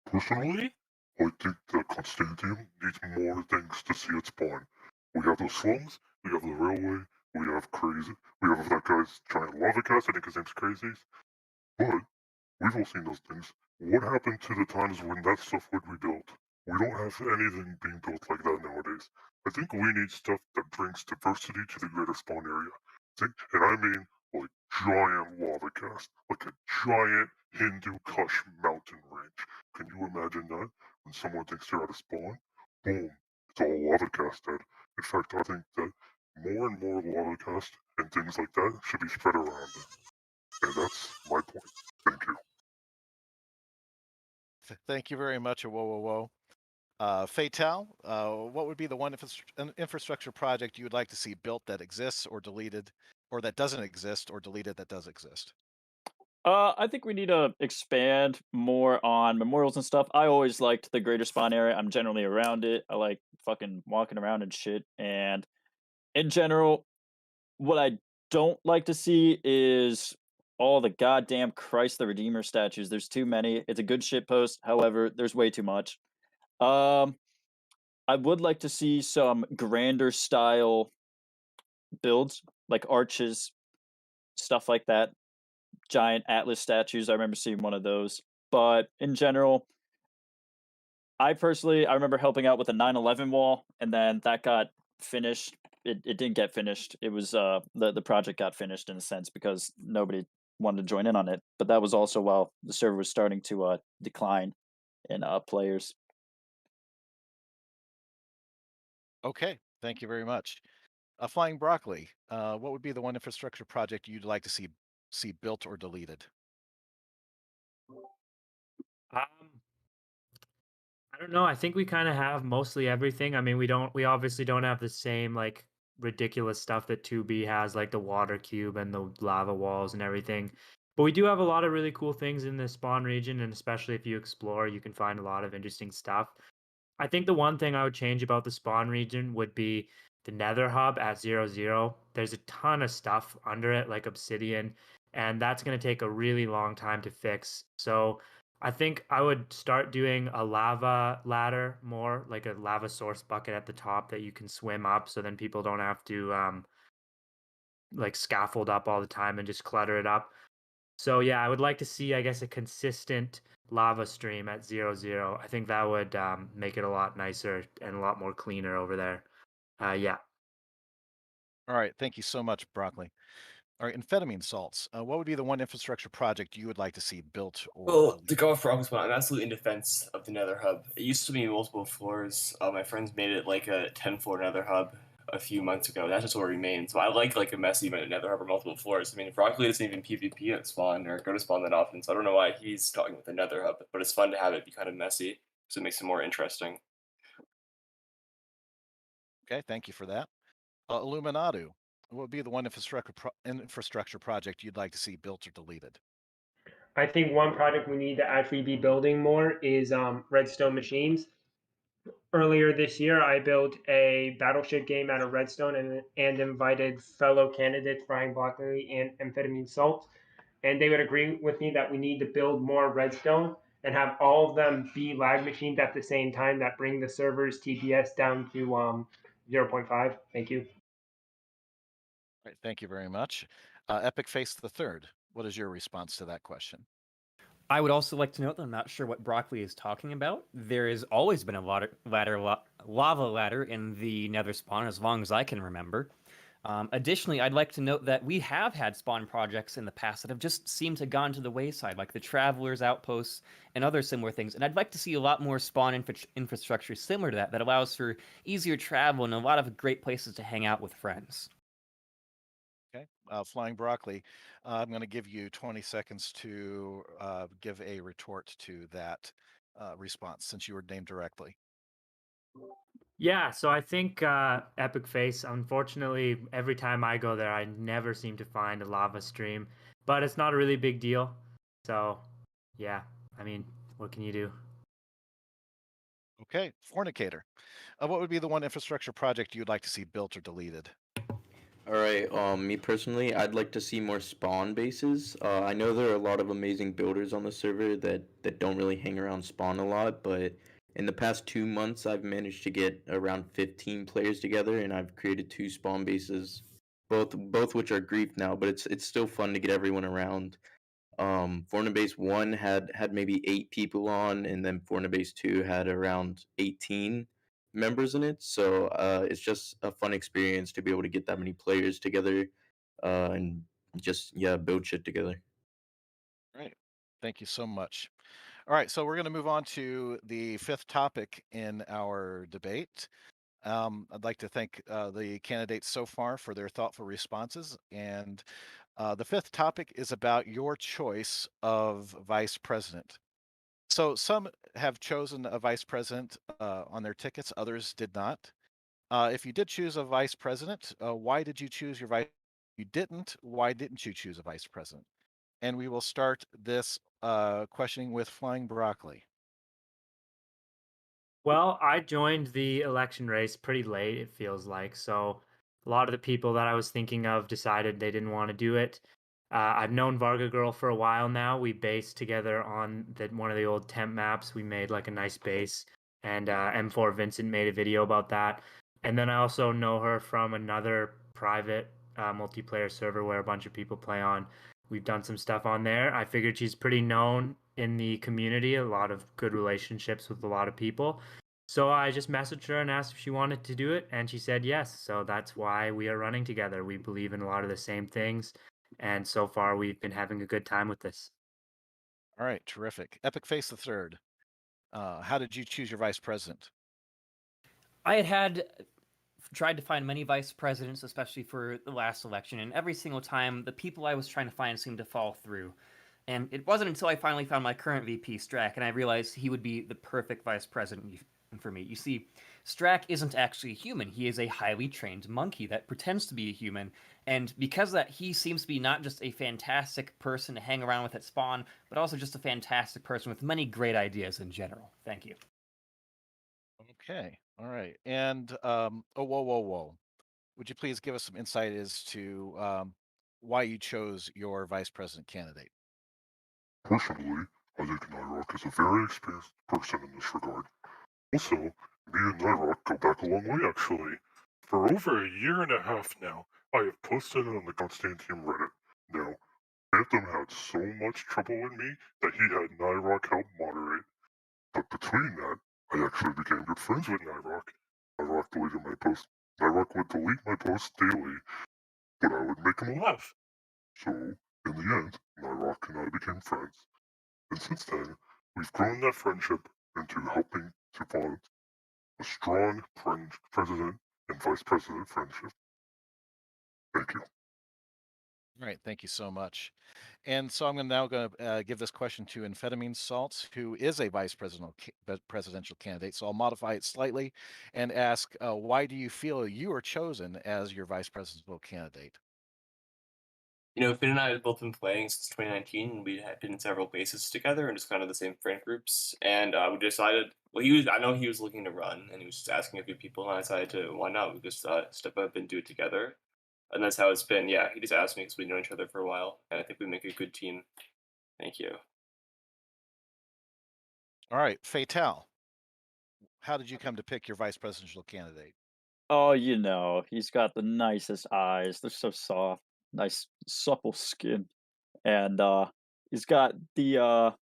Personally, I think that Constantium needs more things to see it spawn. We have those slums, we have the railway, we have that guy's giant lava cast, I think his name's Crazies. But we've all seen those things. What happened to the times when that stuff would be built? We don't have anything being built like that nowadays. I think we need stuff that brings diversity to the greater spawn area. And I mean like giant lava cast, like a giant Hindu Kush mountain range. Can you imagine that? When someone thinks they're out of spawn, boom, it's all lava cast dead. In fact, I think that more and more lava cast and things like that should be spread around. And that's my point. Thank you. Thank you very much, whoa. Fatal, what would be the one infrastructure project you would like to see built that exists or deleted, or that doesn't exist, or deleted that does exist? I think we need to expand more on memorials and stuff. I always liked the greater spawn area. I'm generally around it. I like fucking walking around and shit. And in general, what I don't like to see is all the goddamn Christ the Redeemer statues. There's too many. It's a good shit post. However, there's way too much. I would like to see some grander style builds, like arches, stuff like that. Giant Atlas statues. I remember seeing one of those. But in general, I remember helping out with the 9/11 wall, and then that got finished. It didn't get finished. It was the project got finished in a sense because nobody wanted to join in on it. But that was also while the server was starting to decline in players. Okay, thank you very much. Flying Broccoli, what would be the one infrastructure project you'd like to see built or deleted? I don't know. I think we kind of have mostly everything. I mean, we obviously don't have the same like ridiculous stuff that 2B has, like the water cube and the lava walls and everything. But we do have a lot of really cool things in the spawn region, and especially if you explore, you can find a lot of interesting stuff. I think the one thing I would change about the spawn region would be the Nether hub at 0, 0. There's a ton of stuff under it, like obsidian, and that's going to take a really long time to fix. So I think I would start doing a lava ladder more, like a lava source bucket at the top that you can swim up, so then people don't have to like scaffold up all the time and just clutter it up. So yeah, I would like to see, I guess, a consistent lava stream at 0, 0. I think that would make it a lot nicer and a lot more cleaner over there. Yeah. All right, thank you so much, Broccoli. All right, amphetamine salts. What would be the one infrastructure project you would like to see built or Well, to deleted? go off Brock's one, I'm absolutely in defense of the Nether hub. It used to be multiple floors. My friends made it like a 10-floor Nether hub a few months ago. That's just what remains. So I like a messy Nether hub or multiple floors. I mean, Broccoli doesn't even PvP at spawn or go to spawn that often, so I don't know why he's talking about the Nether hub. But it's fun to have it be kind of messy, so it makes it more interesting. Okay, thank you for that. Illuminati. What would be the one infrastructure project you'd like to see built or deleted? I think one project we need to actually be building more is redstone machines. Earlier this year, I built a battleship game out of redstone and invited fellow candidates Brian Blockley and Amphetamine Salt, and they would agree with me that we need to build more redstone and have all of them be lag machines at the same time that bring the server's TPS down to 0.5. Thank you. All right, thank you very much. Epic Face the Third. What is your response to that question? I would also like to note that I'm not sure what Broccoli is talking about. There has always been a lava ladder in the Nether spawn as long as I can remember. Additionally, I'd like to note that we have had spawn projects in the past that have just seemed to gone to the wayside, like the Travelers Outposts and other similar things. And I'd like to see a lot more spawn infrastructure similar to that allows for easier travel and a lot of great places to hang out with friends. Okay, Flying Broccoli, I'm going to give you 20 seconds to give a retort to that response since you were named directly. Yeah, so I think Epic Face, unfortunately, every time I go there, I never seem to find a lava stream, but it's not a really big deal. So, yeah, I mean, what can you do? Okay, Fornicator. What would be the one infrastructure project you'd like to see built or deleted? All right, me personally, I'd like to see more spawn bases. I know there are a lot of amazing builders on the server that don't really hang around spawn a lot, but in the past 2 months, I've managed to get around 15 players together, and I've created 2 spawn bases, both which are grief now, but it's still fun to get everyone around. Fornibase 1 had maybe 8 people on, and then Fornibase 2 had around 18 members in it. So it's just a fun experience to be able to get that many players together and just build shit together. Right. Thank you so much. All right, so we're going to move on to the fifth topic in our debate. I'd like to thank the candidates so far for their thoughtful responses. And the fifth topic is about your choice of vice president. So some have chosen a vice president on their tickets, others did not. If you did choose a vice president, why did you choose your vice? You didn't. Why didn't you choose a vice president? And we will start this questioning with Flying Broccoli. Well, I joined the election race pretty late, it feels like. So a lot of the people that I was thinking of decided they didn't want to do it. I've known Varga Girl for a while now. We based together on one of the old temp maps. We made like a nice base, and M4 Vincent made a video about that. And then I also know her from another private multiplayer server where a bunch of people play on. We've done some stuff on there. I figured she's pretty known in the community, a lot of good relationships with a lot of people. So I just messaged her and asked if she wanted to do it, and she said yes. So that's why we are running together. We believe in a lot of the same things, and so far we've been having a good time with this. All right, terrific. Epic Face the Third. How did you choose your vice president? I had tried to find many vice presidents, especially for the last election, and every single time the people I was trying to find seemed to fall through. And it wasn't until I finally found my current VP, Strack, and I realized he would be the perfect vice president for me. You see, Strack isn't actually a human. He is a highly trained monkey that pretends to be a human, and because of that, he seems to be not just a fantastic person to hang around with at spawn, but also just a fantastic person with many great ideas in general. Thank you. Okay. All right. And oh, whoa. Would you please give us some insight as to why you chose your vice president candidate? Personally, I think Nyrock is a very experienced person in this regard. Also, me and Nyrock go back a long way, actually. For over a year and a half now, I have posted on the Constantium Reddit. Now, Phantom had so much trouble with me that he had Nyrock help moderate. But between that, I actually became good friends with Nyrock. Nyrock deleted my post. Nyrock would delete my posts daily, but I would make him laugh. So, in the end, Nyrock and I became friends. And since then, we've grown that friendship into helping to bond a strong president and vice president friendship. Thank you. All right, thank you so much. And so I'm now going to give this question to Amphetamine Salts, who is a presidential candidate. So I'll modify it slightly and ask, why do you feel you were chosen as your vice presidential candidate? Finn and I have both been playing since 2019. We had been in several bases together and just kind of the same friend groups. And we decided, I know he was looking to run and he was just asking a few people, and I decided to, why not? We just step up and do it together. And that's how it's been. Yeah, he just asked me because we know each other for a while. And I think we make a good team. Thank you. All right, Fatal, how did you come to pick your vice presidential candidate? Oh, he's got the nicest eyes. They're so soft, nice supple skin, and he's got he's got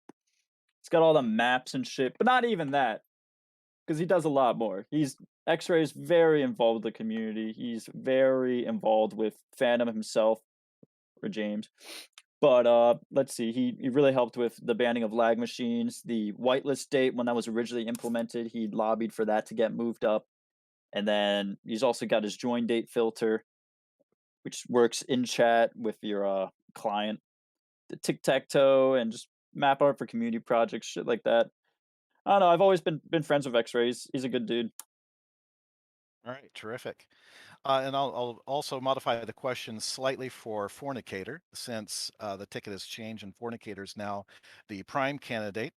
all the maps and shit. But not even that, because he does a lot more. X-Ray is very involved with the community. He's very involved with fandom himself, or James. But let's see, he really helped with the banning of lag machines, the whitelist date when that was originally implemented. He lobbied for that to get moved up. And then he's also got his join date filter, which works in chat with your client, the tic-tac-toe, and just map art for community projects, shit like that. I don't know. I've always been friends with X-Rays. He's a good dude. All right, terrific. And I'll also modify the question slightly for Fornicator, since the ticket has changed and Fornicator is now the prime candidate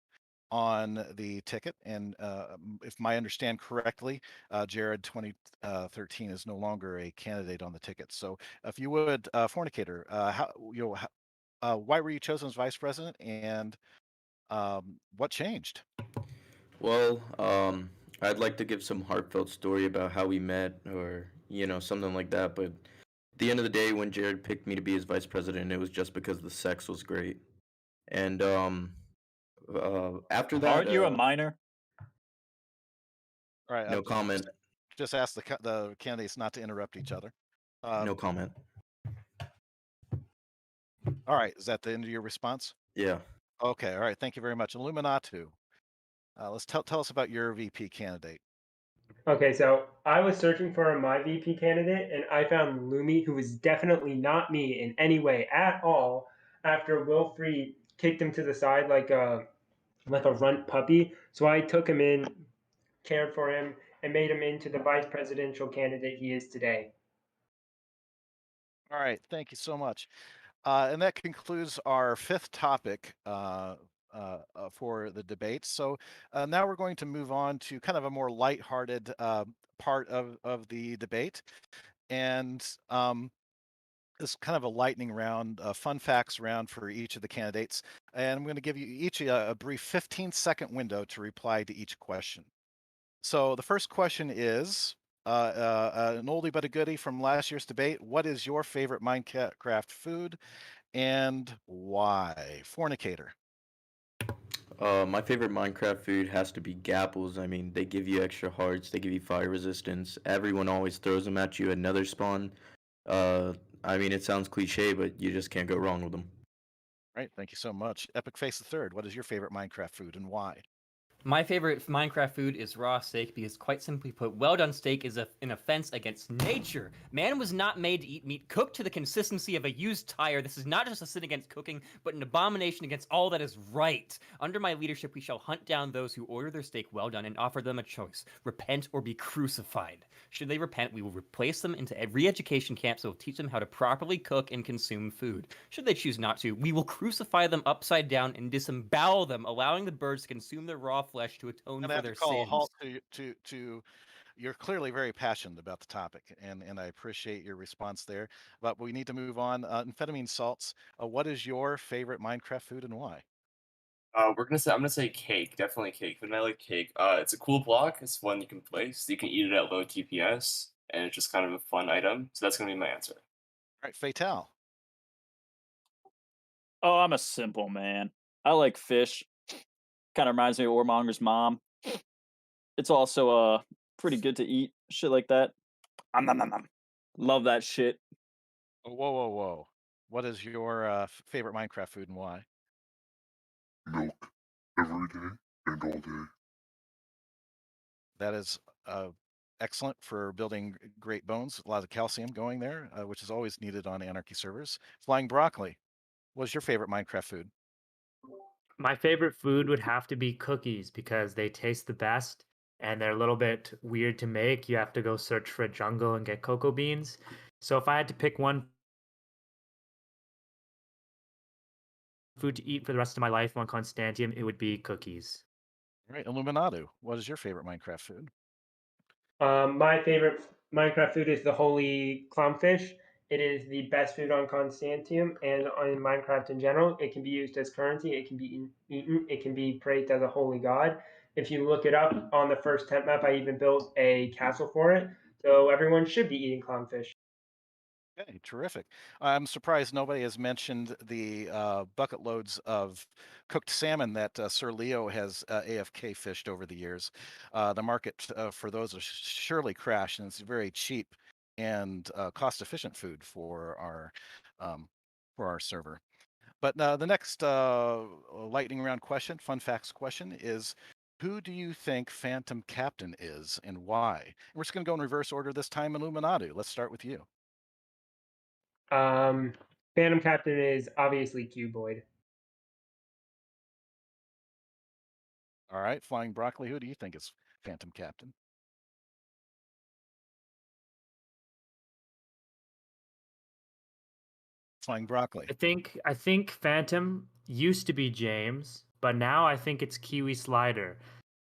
on the ticket. And if I understand correctly, Jared 2013 is no longer a candidate on the ticket. So if you would, Fornicator, why were you chosen as vice president, and what changed? Well, I'd like to give some heartfelt story about how we met, or something like that. But at the end of the day, when Jared picked me to be his vice president, it was just because the sex was great. And after that, Aren't you a minor? All right, no comment. Just ask the candidates not to interrupt each other. No comment. All right, is that the end of your response? Yeah. Okay, all right, thank you very much. Illuminati, let's tell us about your VP candidate. Okay, so I was searching for my VP candidate, and I found Lumi, who was definitely not me in any way at all. After Wilfried kicked him to the side like a runt puppy, so I took him in, cared for him, and made him into the vice presidential candidate he is today. All right, thank you so much. And that concludes our fifth topic for the debate. So now we're going to move on to kind of a more lighthearted part of the debate. And this kind of a lightning round, fun facts round for each of the candidates. And I'm going to give you each a brief 15-second window to reply to each question. So the first question is an oldie but a goodie from last year's debate. What is your favorite Minecraft food and why? Fornicator. My favorite Minecraft food has to be gapples. I mean, they give you extra hearts, they give you fire resistance. Everyone always throws them at you at Nether spawn. I mean, it sounds cliche, but you just can't go wrong with them. Right, thank you so much. Epic Face the Third, what is your favorite Minecraft food and why? My favorite Minecraft food is raw steak because, quite simply put, well done steak is an offense against nature. Man was not made to eat meat cooked to the consistency of a used tire. This is not just a sin against cooking, but an abomination against all that is right. Under my leadership, we shall hunt down those who order their steak well done and offer them a choice: repent or be crucified. Should they repent, we will replace them into re-education camps that will teach them how to properly cook and consume food. Should they choose not to, we will crucify them upside down and disembowel them, allowing the birds to consume their raw flesh to atone And for I have their to call a sins. halt to you're clearly very passionate about the topic, and I appreciate your response there. But we need to move on. Amphetamine salts. What is your favorite Minecraft food and why? I'm gonna say cake, definitely cake. But I like cake. It's a cool block. It's one you can place. You can eat it at low TPS, and it's just kind of a fun item. So that's gonna be my answer. All right, Fatal. Oh, I'm a simple man. I like fish. Kind of reminds me of Warmonger's mom. It's also pretty good to eat. Shit like that. Nom, nom, nom. Love that shit. Oh, whoa, whoa, whoa! What is your favorite Minecraft food and why? Milk every day and all day. That is excellent for building great bones. A lot of calcium going there, which is always needed on Anarchy servers. Flying broccoli. What's your favorite Minecraft food? My favorite food would have to be cookies because they taste the best and they're a little bit weird to make. You have to go search for a jungle and get cocoa beans. So if I had to pick one food to eat for the rest of my life on Constantium, it would be cookies. All right, Illuminati. What is your favorite Minecraft food? My favorite Minecraft food is the holy clownfish. It is the best food on Constantium and on Minecraft in general. It can be used as currency. It can be eaten. It can be praised as a holy god. If you look it up on the first tent map, I even built a castle for it. So everyone should be eating clownfish. Okay, terrific. I'm surprised nobody has mentioned the bucket loads of cooked salmon that Sir Leo has AFK fished over the years. The market for those has surely crashed, and it's very cheap and cost-efficient food for our server. But the next lightning round question, fun facts question, is who do you think Phantom Captain is and why? And we're just going to go in reverse order this time. Illuminati. Let's start with you. Phantom Captain is obviously Cuboid. All right, Flying Broccoli, who do you think is Phantom Captain? Flying Broccoli. I think Phantom used to be James, but now I think it's Kiwi Slider.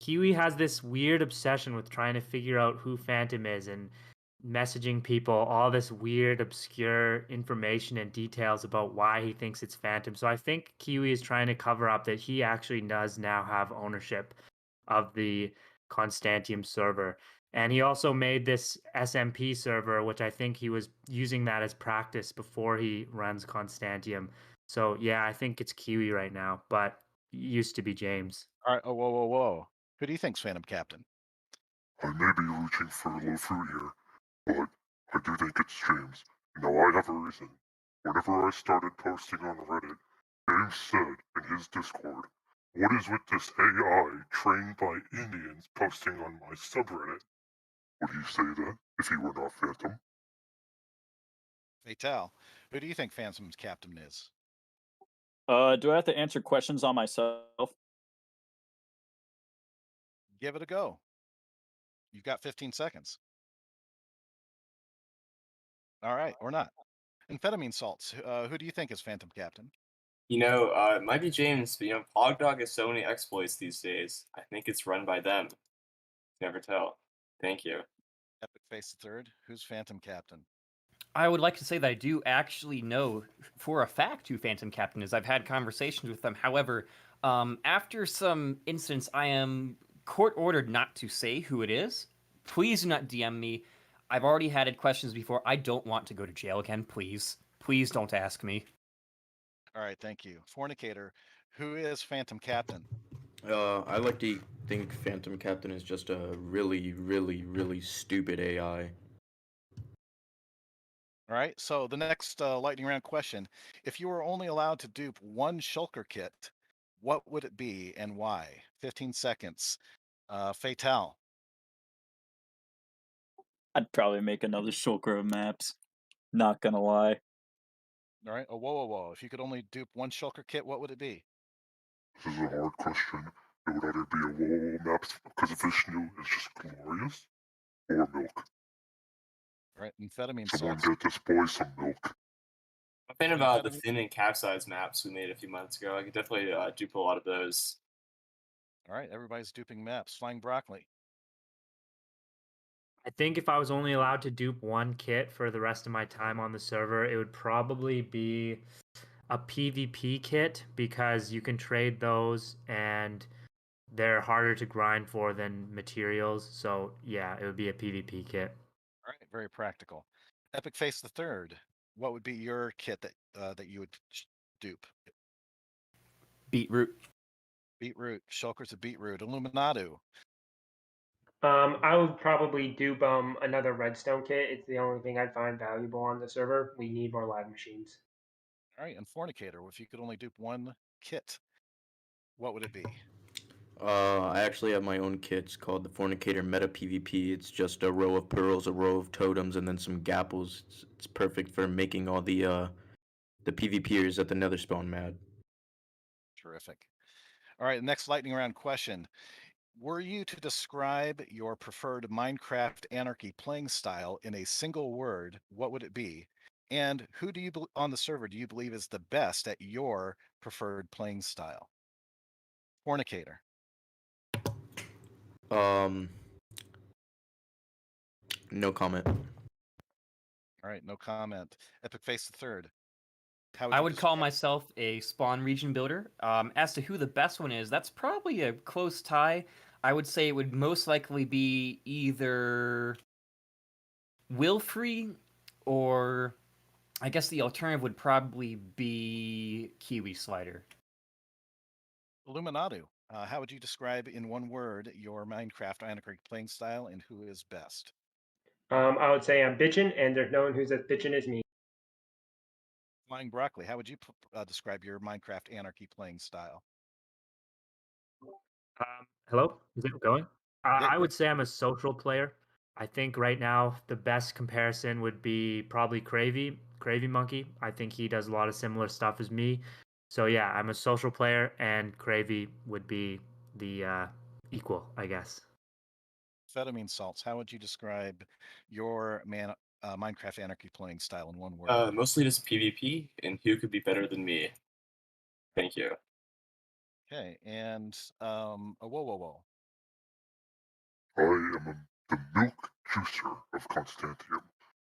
Kiwi has this weird obsession with trying to figure out who Phantom is and messaging people all this weird, obscure information and details about why he thinks it's Phantom. So I think Kiwi is trying to cover up that he actually does now have ownership of the Constantium server. And he also made this SMP server, which I think he was using that as practice before he runs Constantium. So yeah, I think it's Kiwi right now, but used to be James. All right, oh, whoa, whoa, whoa. Who do you think's Phantom Captain? I may be reaching for low fruit here, but I do think it's James. Now I have a reason. Whenever I started posting on Reddit, James said in his Discord, "What is with this AI trained by Indians posting on my subreddit?" Would you say that if he were not Phantom? Fatal, who do you think Phantom's Captain is? Do I have to answer questions on myself? Give it a go. You've got 15 seconds. All right, or not. Amphetamine salts, who do you think is Phantom Captain? It might be James, but Pogdog has so many exploits these days. I think it's run by them. Never tell. Thank you. Epic Face the Third, who's Phantom Captain? I would like to say that I do actually know for a fact who Phantom Captain is. I've had conversations with them. However, after some incidents, I am court ordered not to say who it is. Please do not DM me. I've already had questions before. I don't want to go to jail again. Please. Please don't ask me. All right, thank you. Fornicator, who is Phantom Captain? I like to think Phantom Captain is just a really, really, really stupid AI. All right, so the next lightning round question. If you were only allowed to dupe one shulker kit, what would it be and why? 15 seconds. Fatal. I'd probably make another shulker of maps. Not gonna lie. All right. Oh, whoa. If you could only dupe one shulker kit, what would it be? This is a hard question. It would either be a whoa map because Vishnu is just glorious, or milk. All right. Amphetamine Someone salts. get this boy some milk. I'm a fan about the Amphetamine- thin and capsize maps we made a few months ago. I could definitely dupe a lot of those. All right. Everybody's duping maps. Flying broccoli. I think if I was only allowed to dupe one kit for the rest of my time on the server, it would probably be a PvP kit because you can trade those and they're harder to grind for than materials. So yeah, it would be a PvP kit. All right. Very practical. Epic Face the Third. What would be your kit that you would dupe? Beetroot. Beetroot. Shulker's a beetroot. Illuminati. I would probably dupe another redstone kit. It's the only thing I'd find valuable on the server. We need more live machines. All right. And Fornicator. If you could only dupe one kit, what would it be? I actually have my own kits called the Fornicator Meta PvP. It's just a row of pearls, a row of totems, and then some gapples. It's perfect for making all the PvPers at the Nether spawn mad. Terrific. All right. Next lightning round question. Were you to describe your preferred Minecraft Anarchy playing style in a single word, what would it be? And who do you on the server do you believe is the best at your preferred playing style? Fornicator. No comment. All right, no comment. Epic Face the Third. How I you would call describe- myself a spawn region builder. As to who the best one is, that's probably a close tie. I would say it would most likely be either Wilfrey or I guess the alternative would probably be Kiwi Slider. Illuminati. How would you describe in one word your Minecraft Anarchy playing style and who is best? I would say I'm bitchin', and there's no one who's as bitchin' as me. Flying Broccoli. How would you describe your Minecraft Anarchy playing style? Hello? Is it going? Yeah, I would say I'm a social player. I think right now the best comparison would be probably Cravy Monkey. I think he does a lot of similar stuff as me. So yeah, I'm a social player, and Cravy would be the equal, I guess. Amphetamine salts. How would you describe your Minecraft Anarchy playing style in one word? Mostly just PvP, and who could be better than me? Thank you. Okay, and whoa. I am the milk juicer of Constantium.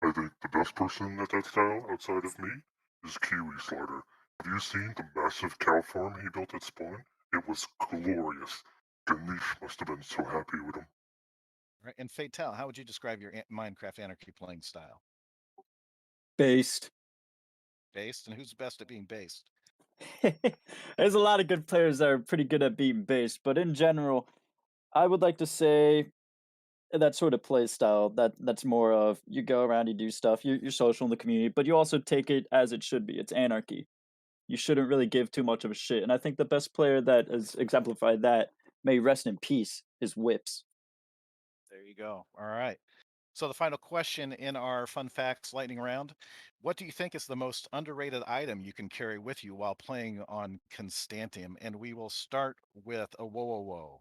I think the best person at that style outside of me is Kiwi Slider. Have you seen the massive cow farm he built at spawn? It was glorious. Ganesh must have been so happy with him. All right, and Fatal. How would you describe your Minecraft Anarchy playing style? Based. Based, and who's best at being based? There's a lot of good players that are pretty good at being based, but in general, I would like to say that sort of play style that's more of you go around, you do stuff, you're social in the community, but you also take it as it should be. It's anarchy. You shouldn't really give too much of a shit. And I think the best player that has exemplified that, may rest in peace, is Whips. There you go. All right. So the final question in our fun facts lightning round. What do you think is the most underrated item you can carry with you while playing on Constantium? And we will start with a whoa.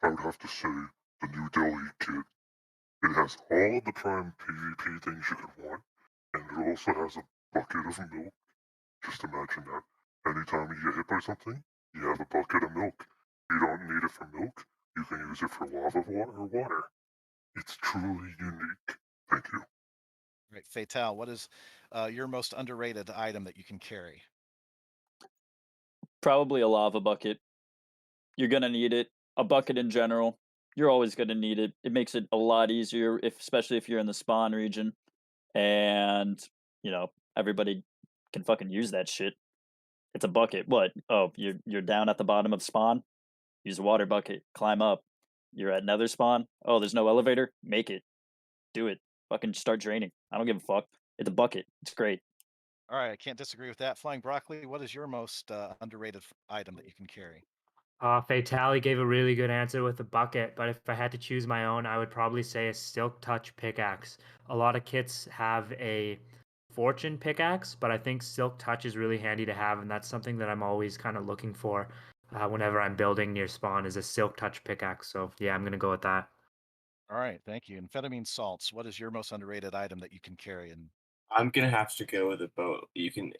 I would have to say the New Delhi kit. It has all of the prime PvP things you could want, and it also has a bucket of milk. Just imagine that. Anytime you get hit by something, you have a bucket of milk. You don't need it for milk, you can use it for lava or water. It's truly unique. Thank you. All right, Fatal, what is your most underrated item that you can carry? Probably a lava bucket. You're gonna need it. A bucket in general. You're always gonna need it. It makes it a lot easier, especially if you're in the spawn region, and everybody can fucking use that shit. It's a bucket. What? Oh, you're down at the bottom of spawn. Use a water bucket. Climb up. You're at Nether spawn. Oh, there's no elevator. Make it. Do it. Fucking start draining. I don't give a fuck. It's a bucket. It's great. All right, I can't disagree with that. Flying Broccoli, what is your most underrated item that you can carry? Fatali gave a really good answer with the bucket, but if I had to choose my own, I would probably say a Silk Touch pickaxe. A lot of kits have a Fortune pickaxe, but I think Silk Touch is really handy to have, and that's something that I'm always kind of looking for whenever I'm building near spawn is a Silk Touch pickaxe. So yeah, I'm gonna go with that. All right, thank you. Amphetamine salts, what is your most underrated item that you can carry? And I'm gonna have to go with a boat. You can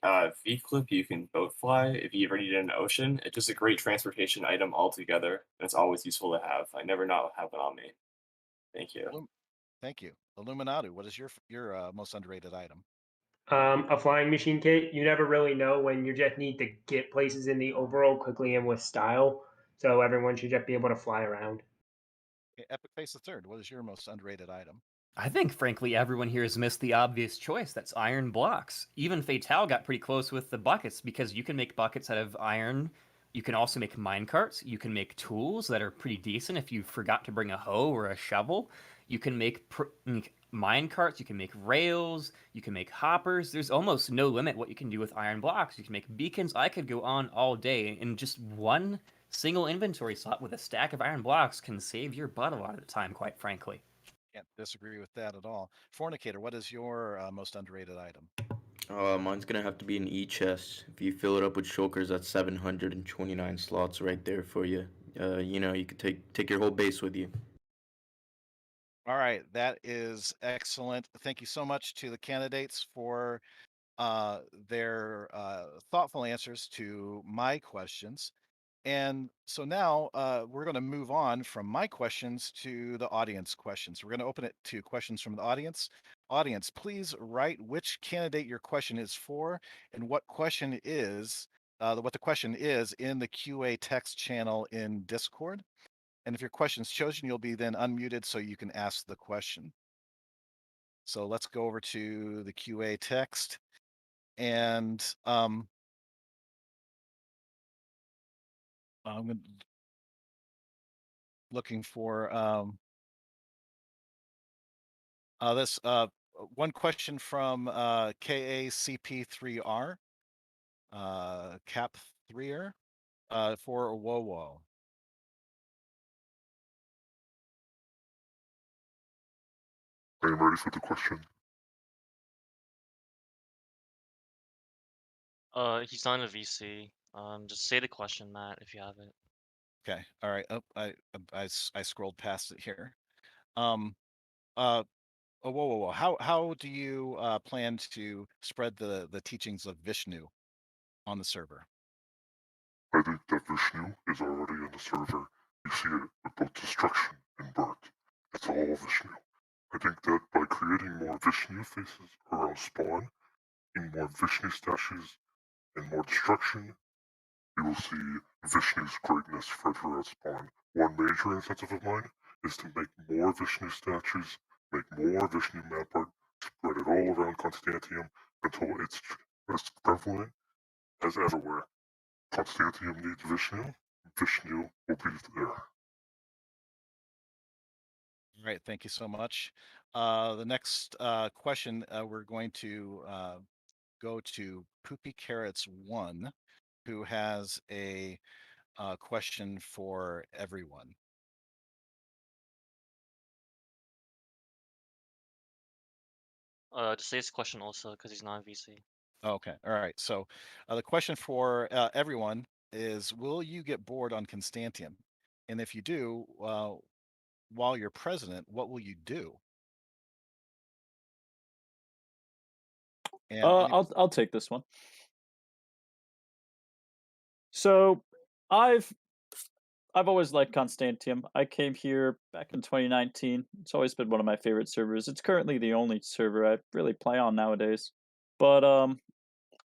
V-clip, you can boat fly if you ever need it in an ocean. It's just a great transportation item altogether, and it's always useful to have. I never not have it on me. Thank you. Thank you. Illuminati, what is your most underrated item? A flying machine kit. You never really know when you just need to get places in the overworld quickly and with style. So everyone should just be able to fly around. Okay, Epic Face the Third, what is your most underrated item? I think, frankly, everyone here has missed the obvious choice. That's iron blocks. Even Fatal got pretty close with the buckets because you can make buckets out of iron. You can also make minecarts. You can make tools that are pretty decent if you forgot to bring a hoe or a shovel. You can make minecarts. You can make rails. You can make hoppers. There's almost no limit what you can do with iron blocks. You can make beacons. I could go on all day, and just one single inventory slot with a stack of iron blocks can save your butt a lot of the time, quite frankly. Can't disagree with that at all. Fornicator, what is your most underrated item? Mine's gonna have to be an E-chest. If you fill it up with shulkers, that's 729 slots right there for you. You could take your whole base with you. All right, that is excellent. Thank you so much to the candidates for their thoughtful answers to my questions. And so now we're going to move on from my questions to the audience questions. We're going to open it to questions from the audience. Audience, please write which candidate your question is for and what the question is in the QA text channel in Discord. And if your question is chosen, you'll be then unmuted so you can ask the question. So let's go over to the QA text. And I'm looking for this one question from KACP3R, Cap3R, for Wowo. I am ready for the question. He's not in a VC. Just say the question, Matt, if you have it. Okay. All right. Oh, I scrolled past it here. Whoa. How do you plan to spread the teachings of Vishnu on the server? I think that Vishnu is already on the server. You see it with both destruction and birth. It's all Vishnu. I think that by creating more Vishnu faces around spawn, in more Vishnu statues, and more destruction, you will see Vishnu's greatness spread throughout spawn. One major incentive of mine is to make more Vishnu statues, make more Vishnu map art, spread it all around Constantium until it's as prevalent as everywhere. Constantium needs Vishnu. Vishnu will be there. All right, thank you so much. The next question, we're going to go to Poopy Carrots 1, who has a question for everyone. Just say his question also, because he's not in VC. Okay, all right. So the question for everyone is, will you get bored on Constantium? And if you do, while you're president, what will you do? And I'll take this one. So I've always liked Constantium. I came here back in 2019. It's always been one of my favorite servers. It's currently the only server I really play on nowadays. But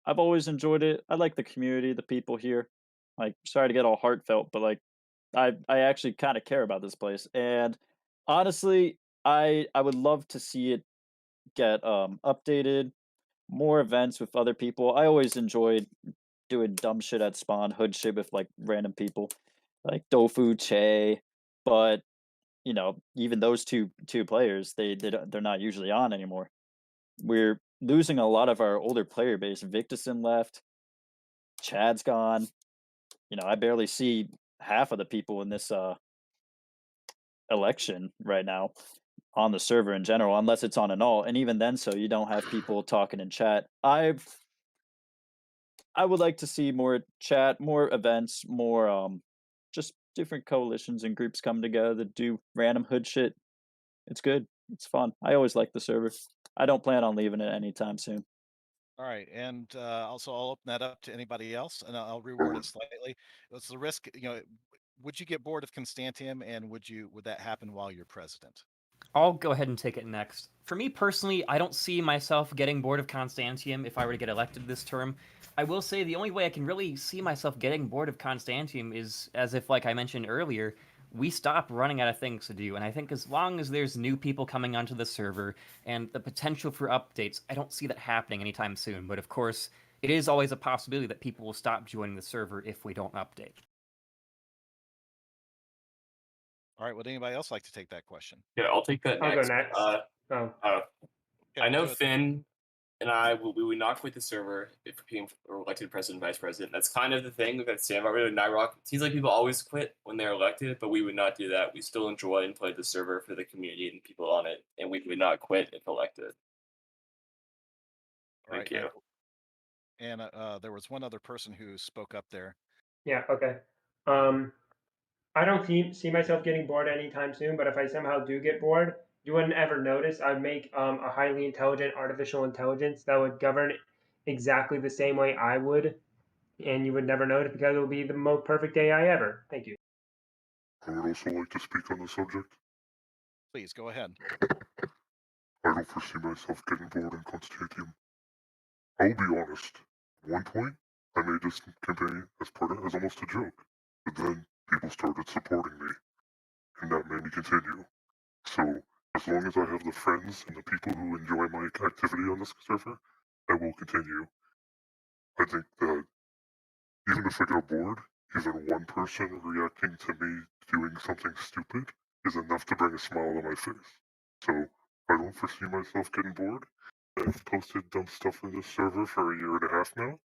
I've always enjoyed it. I like the community, the people here. Like, sorry to get all heartfelt, but like I actually kind of care about this place. And honestly, I would love to see it get updated, more events with other people. I always enjoyed doing dumb shit at spawn, hood shit with like random people, like Dofu, Che. But even those two players, they're not usually on anymore. We're losing a lot of our older player base. Victorson left, Chad's gone. I barely see half of the people in this election right now on the server in general, unless it's on an all, and even then, so you don't have people talking in chat. I would like to see more chat, more events, more just different coalitions and groups come together that do random hood shit. It's good. It's fun. I always like the server. I don't plan on leaving it anytime soon. All right, and also I'll open that up to anybody else, and I'll reword it slightly. What's the risk? Would you get bored of Constantium, and would that happen while you're president? I'll go ahead and take it next. For me personally, I don't see myself getting bored of Constantium if I were to get elected this term. I will say the only way I can really see myself getting bored of Constantium is as if, like I mentioned earlier, we stop running out of things to do. And I think as long as there's new people coming onto the server and the potential for updates, I don't see that happening anytime soon. But of course, it is always a possibility that people will stop joining the server if we don't update. All right, would anybody else like to take that question? Yeah, I'll take that I'll next. go next. I know Finn and I we would not quit the server if we became elected president, vice president. That's kind of the thing with that Sandbar with Nyrock. It seems like people always quit when they're elected, but we would not do that. We still enjoy and play the server for the community and people on it, and we would not quit if elected. Thank you. And there was one other person who spoke up there. Yeah, okay. I don't see myself getting bored anytime soon, but if I somehow do get bored, you wouldn't ever notice. I'd make a highly intelligent artificial intelligence that would govern exactly the same way I would, and you would never notice because it would be the most perfect AI ever. Thank you. I would also like to speak on the subject. Please, go ahead. I don't foresee myself getting bored in Constantium. I'll be honest. At one point, I made this campaign as almost a joke, but then people started supporting me, and that made me continue. So, as long as I have the friends and the people who enjoy my activity on this server, I will continue. I think that even if I get bored, even one person reacting to me doing something stupid is enough to bring a smile to my face. So, I don't foresee myself getting bored. I've posted dumb stuff in this server for a year and a half now.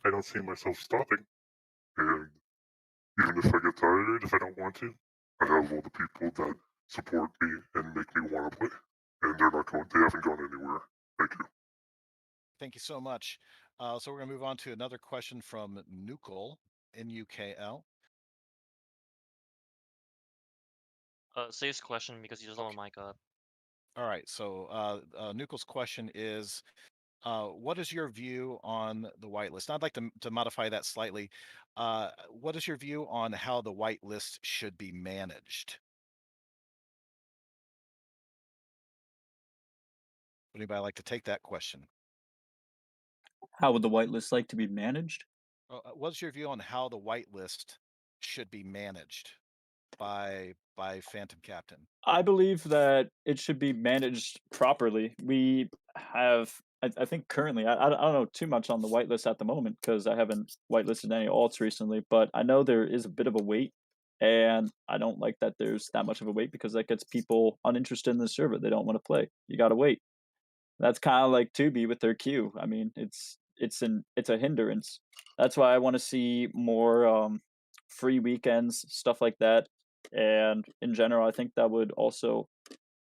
I don't see myself stopping. And even if I get tired, if I don't want to, I have all the people that support me and make me want to play. And they haven't gone anywhere. Thank you. Thank you so much. So we're going to move on to another question from Nukl, N-U-K-L. Say his question because he doesn't have a mic up. All right, so Nukl's question is, what is your view on the whitelist? I'd like to modify that slightly. What is your view on how the whitelist should be managed? Would anybody like to take that question? How would the whitelist like to be managed? What's your view on how the whitelist should be managed by Phantom Captain? I believe that it should be managed properly. We have, I think currently, I don't know too much on the whitelist at the moment because I haven't whitelisted any alts recently, but I know there is a bit of a wait, and I don't like that there's that much of a wait because that gets people uninterested in the server. They don't want to play. You got to wait. That's kind of like 2B with their queue. I mean, it's a hindrance. That's why I want to see more free weekends, stuff like that. And in general, I think that would also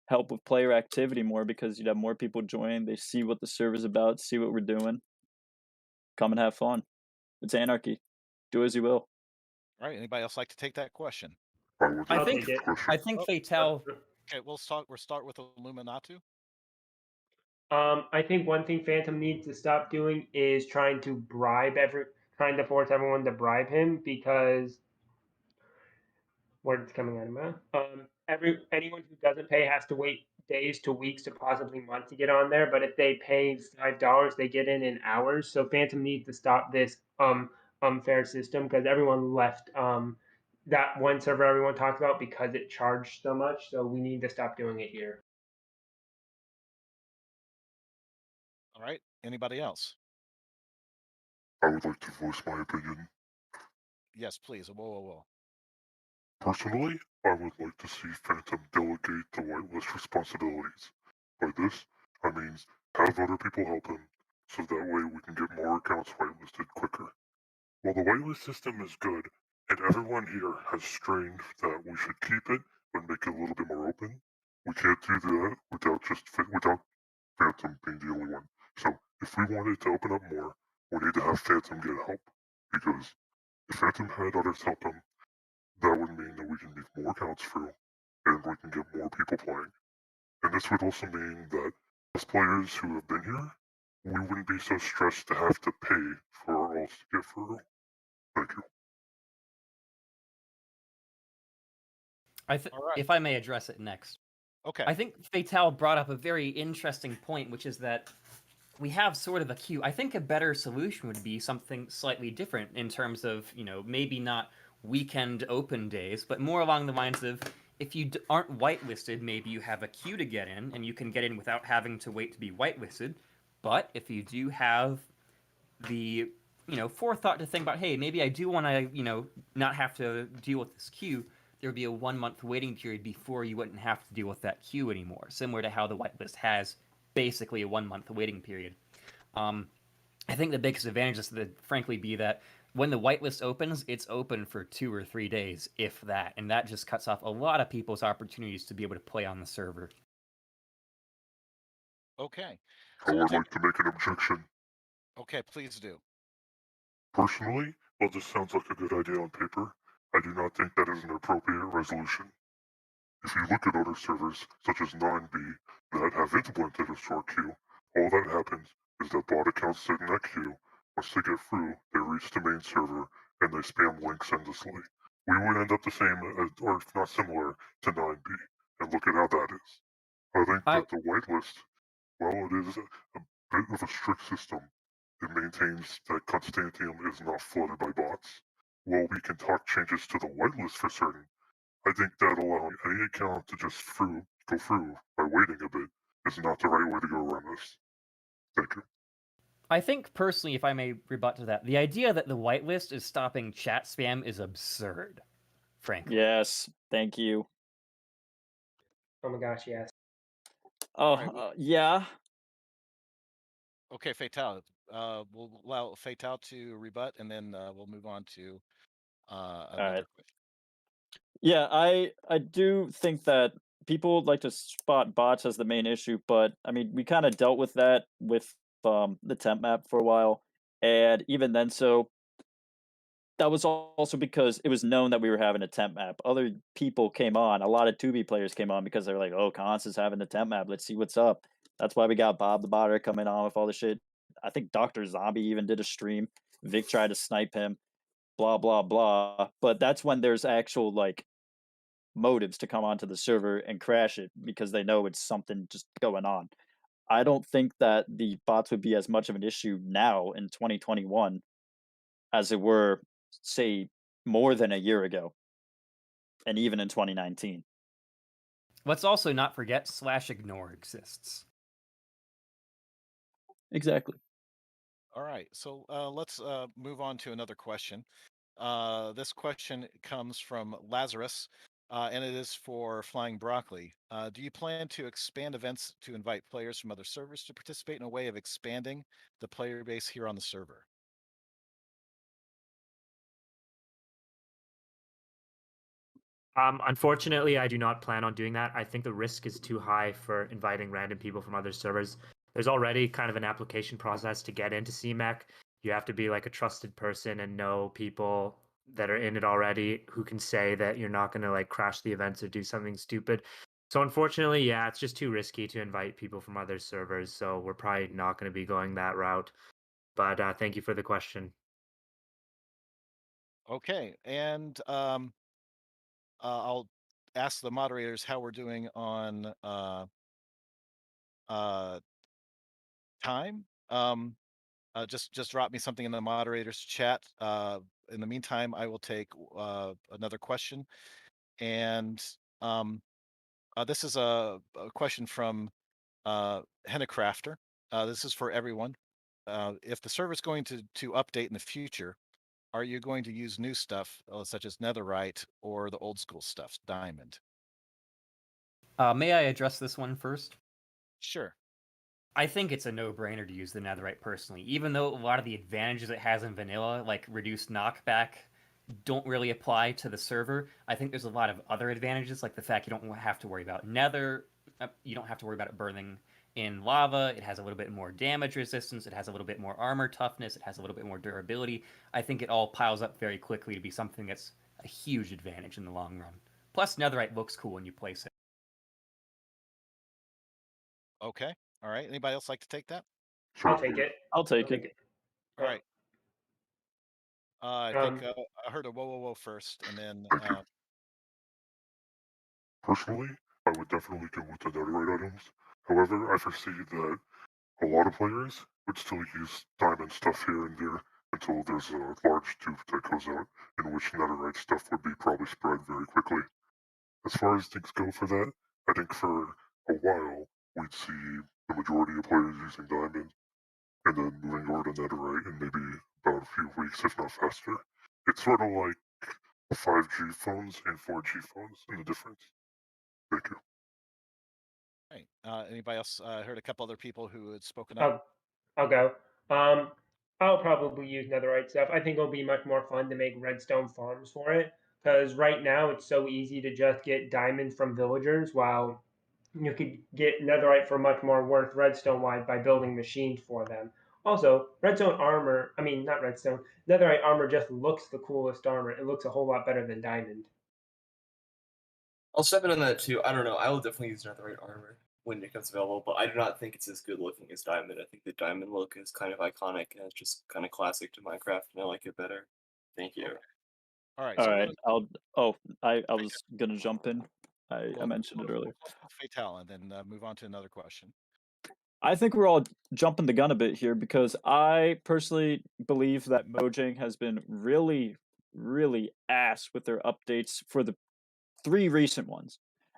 help with player activity more because you'd have more people join. They see what the server's about, see what we're doing. Come and have fun. It's anarchy. Do as you will. All right. Anybody else like to take that question? I'll take it. I think Fatal. Okay, we'll start with Illuminati. I think one thing Phantom needs to stop doing is trying to force everyone to bribe him because words coming out of my mouth. Anyone who doesn't pay has to wait days to weeks to possibly months to get on there. But if they pay $5, they get in hours. So Phantom needs to stop this unfair system because everyone left that one server everyone talked about because it charged so much. So we need to stop doing it here. All right. Anybody else? I would like to voice my opinion. Yes, please. Whoa. Personally, I would like to see Phantom delegate the whitelist responsibilities. By this, I mean have other people help him, so that way we can get more accounts whitelisted quicker. While the whitelist system is good, and everyone here has strained that we should keep it but make it a little bit more open, we can't do that without Phantom being the only one. So if we wanted to open up more, we need to have Phantom get help. Because if Phantom had others help him, that would mean that we can make more accounts through, and we can get more people playing. And this would also mean that as players who have been here, we wouldn't be so stressed to have to pay for our alts to get through. Thank you. All right. If I may address it next. Okay. I think Fatal brought up a very interesting point, which is that we have sort of a queue. I think a better solution would be something slightly different in terms of, maybe not weekend open days, but more along the lines of if you aren't whitelisted, maybe you have a queue to get in, and you can get in without having to wait to be whitelisted. But if you do have the, forethought to think about, hey, maybe I do want to, not have to deal with this queue, there would be a 1 month waiting period before you wouldn't have to deal with that queue anymore, similar to how the whitelist has basically a 1 month waiting period. I think the biggest advantage is to frankly be that when the whitelist opens, it's open for 2 or 3 days, if that, and that just cuts off a lot of people's opportunities to be able to play on the server. Okay. I would like to make an objection. Okay, please do. Personally, while this sounds like a good idea on paper, I do not think that is an appropriate resolution. If you look at other servers, such as 9B, that have implemented a short queue, all that happens is that bot accounts sit in that queue. Once they get through, they reach the main server, and they spam links endlessly. We would end up the same, or if not similar, to 9B, and look at how that is. I think that the whitelist, while it is a bit of a strict system, it maintains that Constantium is not flooded by bots. While we can talk changes to the whitelist for certain, I think that allowing any account to just go through by waiting a bit is not the right way to go around this. Thank you. I think personally, if I may rebut to that, the idea that the whitelist is stopping chat spam is absurd, frankly. Yes, thank you. Oh my gosh, yes. Oh, yeah. Okay, Fatal. We'll allow Fatal to rebut, and then we'll move on to another question. Yeah, I do think that people like to spot bots as the main issue, but I mean, we kind of dealt with that with the temp map for a while, and even then, so that was also because it was known that we were having a temp map. Other people came on, a lot of 2B players came on because they're like, "Oh, Cons is having a temp map. Let's see what's up." That's why we got Bob the Botter coming on with all the shit. I think Dr. Zombie even did a stream. Vic tried to snipe him, blah blah blah. But that's when there's actual like motives to come onto the server and crash it because they know it's something just going on. I don't think that the bots would be as much of an issue now in 2021 as it were, say, more than a year ago, and even in 2019. Let's also not forget /ignore exists. Exactly. All right, so let's move on to another question. This question comes from Lazarus, and it is for Flying Broccoli. Do you plan to expand events to invite players from other servers to participate in a way of expanding the player base here on the server? Unfortunately, I do not plan on doing that. I think the risk is too high for inviting random people from other servers. There's already kind of an application process to get into CMEC. You have to be like a trusted person and know people that are in it already who can say that you're not going to like crash the events or do something stupid. So unfortunately, yeah, it's just too risky to invite people from other servers. So we're probably not going to be going that route. But thank you for the question. Okay, and I'll ask the moderators how we're doing on time. Just drop me something in the moderators chat. In the meantime, I will take another question, and this is a question from Henna Crafter. This is for everyone. If the server is going to update in the future, are you going to use new stuff such as Netherite or the old school stuff, Diamond? May I address this one first? Sure. I think it's a no-brainer to use the netherite personally, even though a lot of the advantages it has in vanilla, like reduced knockback, don't really apply to the server. I think there's a lot of other advantages, like the fact you don't have to worry about nether, you don't have to worry about it burning in lava. It has a little bit more damage resistance. It has a little bit more armor toughness. It has a little bit more durability. I think it all piles up very quickly to be something that's a huge advantage in the long run. Plus, netherite looks cool when you place it. Okay. All right. Anybody else like to take that? I'll take it. I'll take it. All right. I think I heard a whoa, whoa, whoa first, and then. Personally, I would definitely go with the netherite items. However, I foresee that a lot of players would still use diamond stuff here and there until there's a large tube that goes out, in which netherite stuff would be probably spread very quickly. As far as things go for that, I think for a while we'd see the majority of players using diamond, and then moving over to netherite in maybe about a few weeks, if not faster. It's sort of like 5G phones and 4G phones in the difference. Thank you. Right. Anybody else? I heard a couple other people who had spoken up. I'll go. I'll probably use netherite stuff. I think it'll be much more fun to make redstone farms for it, because right now it's so easy to just get diamonds from villagers, while you could get netherite for much more worth redstone wise by building machines for them. Also, redstone armor, I mean, not redstone, netherite armor just looks the coolest armor. It looks a whole lot better than diamond. I'll step in on that too. I don't know. I will definitely use netherite armor when it becomes available, but I do not think it's as good looking as diamond. I think the diamond look is kind of iconic and it's just kind of classic to Minecraft, and I like it better. Thank you. All right. All So right. I was gonna jump in. I mentioned it earlier. Fatal, and then move on to another question. I think we're all jumping the gun a bit here because I personally believe that Mojang has been really, really ass with their updates for the 3 recent ones.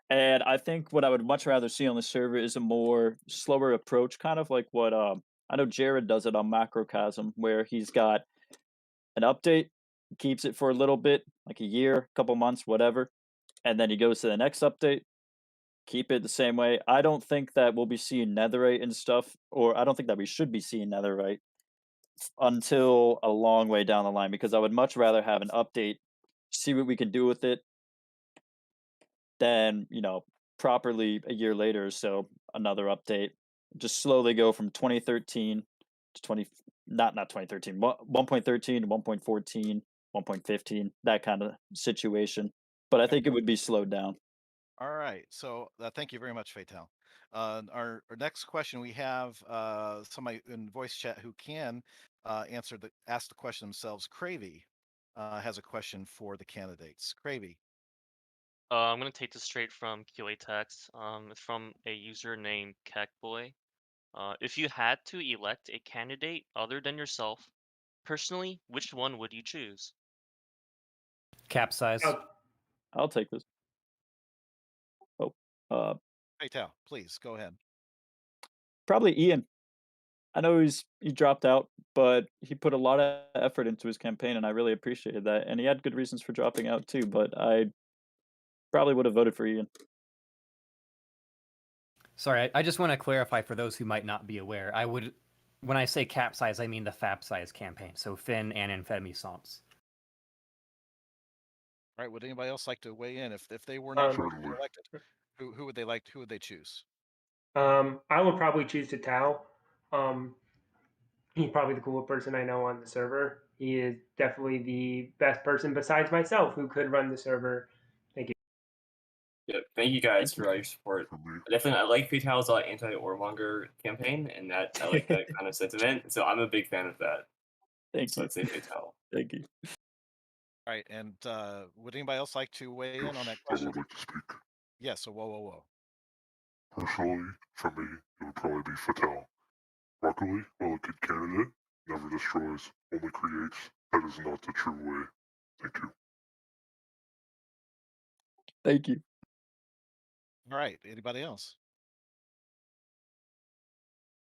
And I think what I would much rather see on the server is a more slower approach, kind of like what I know Jared does it on Macrocosm, where he's got an update, keeps it for a little bit, like a year, couple months, whatever, and then he goes to the next update, keep it the same way. I don't think that we'll be seeing netherite and stuff, or I don't think that we should be seeing netherite until a long way down the line, because I would much rather have an update, see what we can do with it, than, properly a year later or so, another update. Just slowly go from 2013 to 20, not 2013, 1.13 to 1.14, 1.15, that kind of situation. But I think it would be slowed down. All right. So thank you very much, Fatal. Our next question, we have somebody in voice chat who can ask the question themselves. Cravey has a question for the candidates. Cravey. I'm gonna take this straight from QA text. It's from a user named Kekboy. If you had to elect a candidate other than yourself, personally, which one would you choose? Capsize. I'll take this. Oh, Fatal, please go ahead. probably Ian. I know he dropped out, but he put a lot of effort into his campaign, and I really appreciated that. And he had good reasons for dropping out too, but I probably would have voted for Ian. Sorry, I just want to clarify for those who might not be aware. When I say capsize, I mean the Fapsize campaign. So Finn and Infedmisance. All right. Would anybody else like to weigh in if they were not Certainly. elected? Who would they like? Who would they choose? I would probably choose Tao. He's probably the coolest person I know on the server. He is definitely the best person besides myself who could run the server. Thank you. Yeah, thank you guys for all your support. For me, Definitely, I like Fatal's anti-warmonger campaign, and that I like that kind of sentiment. So I'm a big fan of that. Thank So you. I'd say Fatal. Thank you. All right. And would anybody else like to weigh in on that yes, I question? would like to speak. Yes. So whoa. Personally, for me, it would probably be Fatal. Luckily, while a good candidate, never destroys, only creates. That is not the true way. Thank you. Thank you. All right. Anybody else?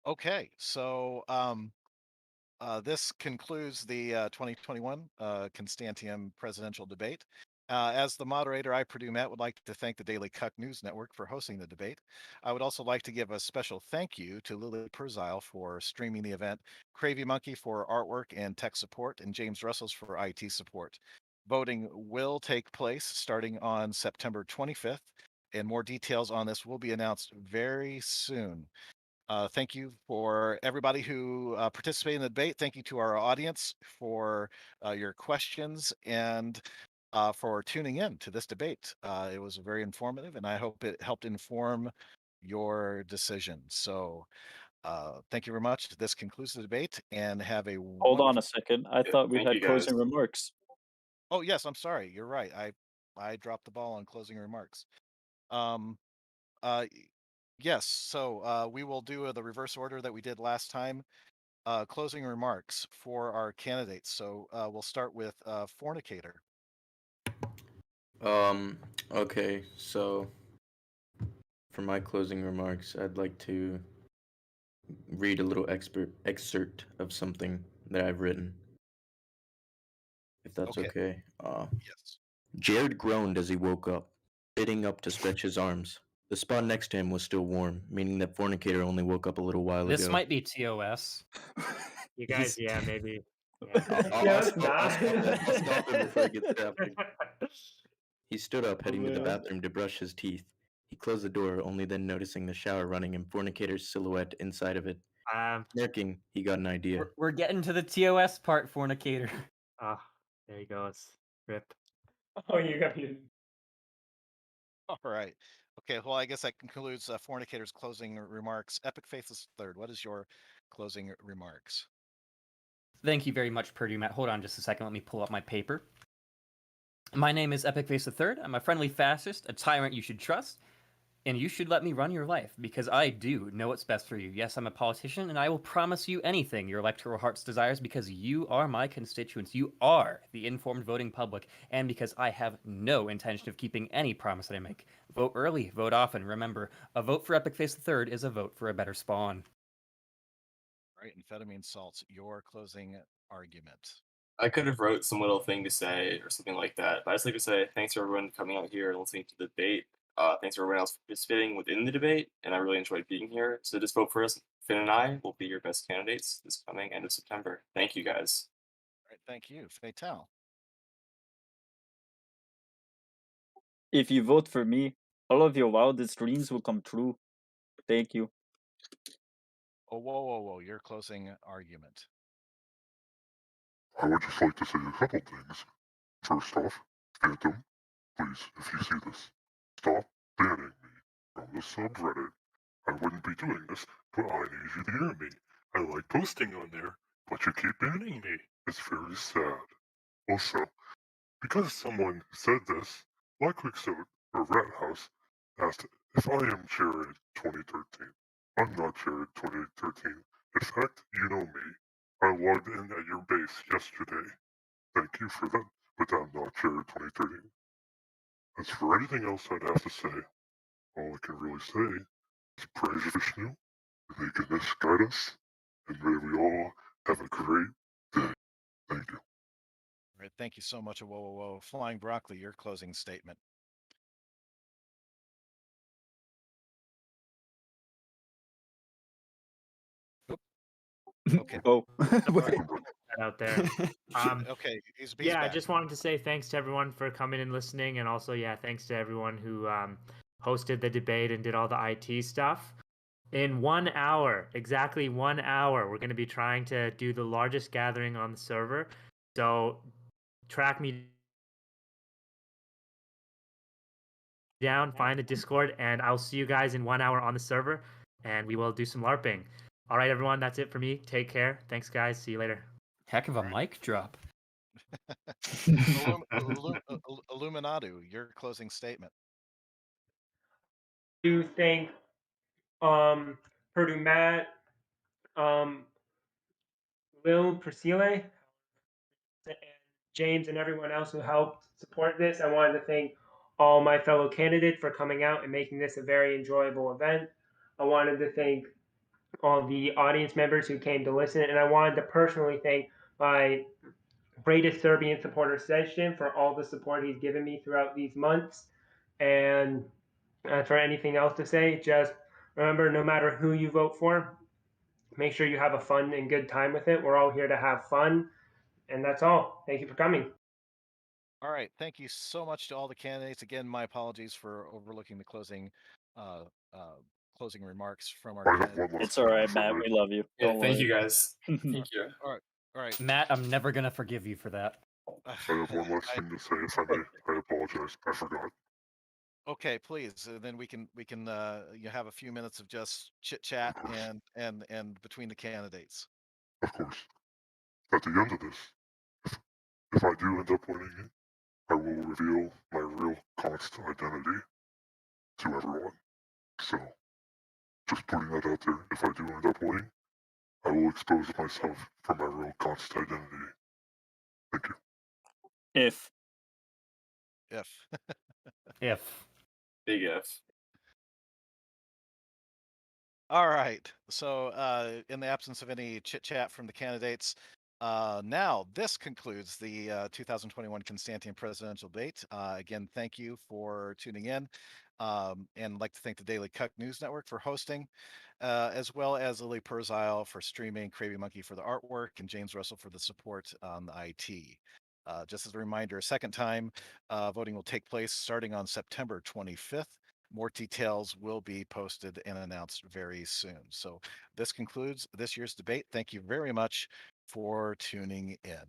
Okay. So this concludes the 2021 Constantium presidential debate. As the moderator, I, Purdue Matt, would like to thank the Daily Cuck News Network for hosting the debate. I would also like to give a special thank you to Lily Perzile for streaming the event, Cravey Monkey for artwork and tech support, and James Russells for IT support. Voting will take place starting on September 25th, and more details on this will be announced very soon. Thank you for everybody who participated in the debate. Thank you to our audience for your questions and for tuning in to this debate. It was very informative, and I hope it helped inform your decision. So thank you very much. This concludes the debate, and have a Hold on a second. I thought we thank had you, guys. closing remarks. Oh yes, I'm sorry. You're right. I dropped the ball on closing remarks. Um, yes. So we will do the reverse order that we did last time. Closing remarks for our candidates. So we'll start with Fornicator. Okay, so for my closing remarks, I'd like to read a little excerpt of something that I've written, if that's okay. Yes. Jared groaned as he woke up, sitting up to stretch his arms. The spot next to him was still warm, meaning that Fornicator only woke up a little while This ago. might be TOS. You guys, He's- yeah, maybe. No, it's not. I'll stop him before he gets happening. He stood up, heading to the bathroom to brush his teeth. He closed the door, only then noticing the shower running and Fornicator's silhouette inside of it. Smirking, he got an idea. We're getting to the TOS part, Fornicator. Ah, there he goes. Rip. Oh, you got me. All right. Okay. Well, I guess that concludes Fornicator's closing remarks. Epic Faithless Third, what is your closing remarks? Thank you very much, Purdue Matt. Hold on just a second. Let me pull up my paper. My name is Epic Face III. I'm a friendly fascist, a tyrant you should trust, and you should let me run your life because I do know what's best for you. Yes, I'm a politician, and I will promise you anything your electoral heart's desires because you are my constituents. You are the informed voting public, and because I have no intention of keeping any promise that I make. Vote early, vote often. Remember, a vote for Epic Face III is a vote for a better spawn. All right, Amphetamine Salts, your closing argument. I could have wrote some little thing to say or something like that, but I just like to say thanks to everyone coming out here and listening to the debate. Thanks to everyone else participating within the debate, and I really enjoyed being here. So just vote for us. Finn and I will be your best candidates this coming end of September. Thank you, guys. All right, thank you. Fatal. If you vote for me, all of your wildest dreams will come true. Thank you. Oh, whoa. Your closing argument. I would just like to say a couple things. First off, Phantom, please, if you see this, stop banning me from the subreddit. I wouldn't be doing this, but I need you to hear me. I like posting on there, but you keep banning me. It's very sad. Also, because someone said this, my Quicksoat, or Rat House, asked if I am Jared 2013. I'm not Jared 2013. In fact, you know me. I logged in at your base yesterday. Thank you for that, but I'm not Jared 2013. As for anything else I'd have to say, all I can really say is praise Vishnu, and may Ganesh guide us, and may we all have a great day. Thank you. All right, thank you so much. Whoa. Flying Broccoli, your closing statement. Okay. Oh, Wait. Out there. Okay. He's Yeah, I back. just wanted to say thanks to everyone for coming and listening, and also, yeah, thanks to everyone who hosted the debate and did all the IT stuff. In 1 hour, exactly 1 hour, we're going to be trying to do the largest gathering on the server. So track me down, find the Discord, and I'll see you guys in 1 hour on the server, and we will do some LARPing. All right, everyone, that's it for me. Take care. Thanks, guys. See you later. Heck of a mic drop. Illuminati, your closing statement. Do thank Purdue Matt, Lil Priscilla, and James, and everyone else who helped support this. I wanted to thank all my fellow candidates for coming out and making this a very enjoyable event. I wanted to thank all the audience members who came to listen, and I wanted to personally thank my greatest Serbian supporter session for all the support he's given me throughout these months. And for anything else to say, just remember, no matter who you vote for, make sure you have a fun and good time with it. We're all here to have fun. And that's all. Thank you for coming. All right. Thank you so much to all the candidates. Again, my apologies for overlooking the closing remarks from our I have one candidates. last It's all thing, right, if I Matt. may. We love you. Yeah, Don't thank worry. you guys. Thank you. All right. Matt, I'm never gonna forgive you for that. I have one last thing to say, if I may. I apologize. I forgot. Okay, please. Then we can you have a few minutes of just chit chat and between the candidates. Of course. At the end of this, if I do end up winning it, I will reveal my real Const identity to everyone. So, just putting that out there, if I do end up winning, I will expose myself for my real Const identity. Thank you. If If. Big F. All right. So, in the absence of any chit chat from the candidates, now this concludes the 2021 Constantium presidential debate. Again, thank you for tuning in. And I'd like to thank the Daily Cuck News Network for hosting, as well as Lily Perzile for streaming, Cravey Monkey for the artwork, and James Russell for the support on the IT. Just as a reminder, a second time voting will take place starting on September 25th. More details will be posted and announced very soon. So this concludes this year's debate. Thank you very much for tuning in.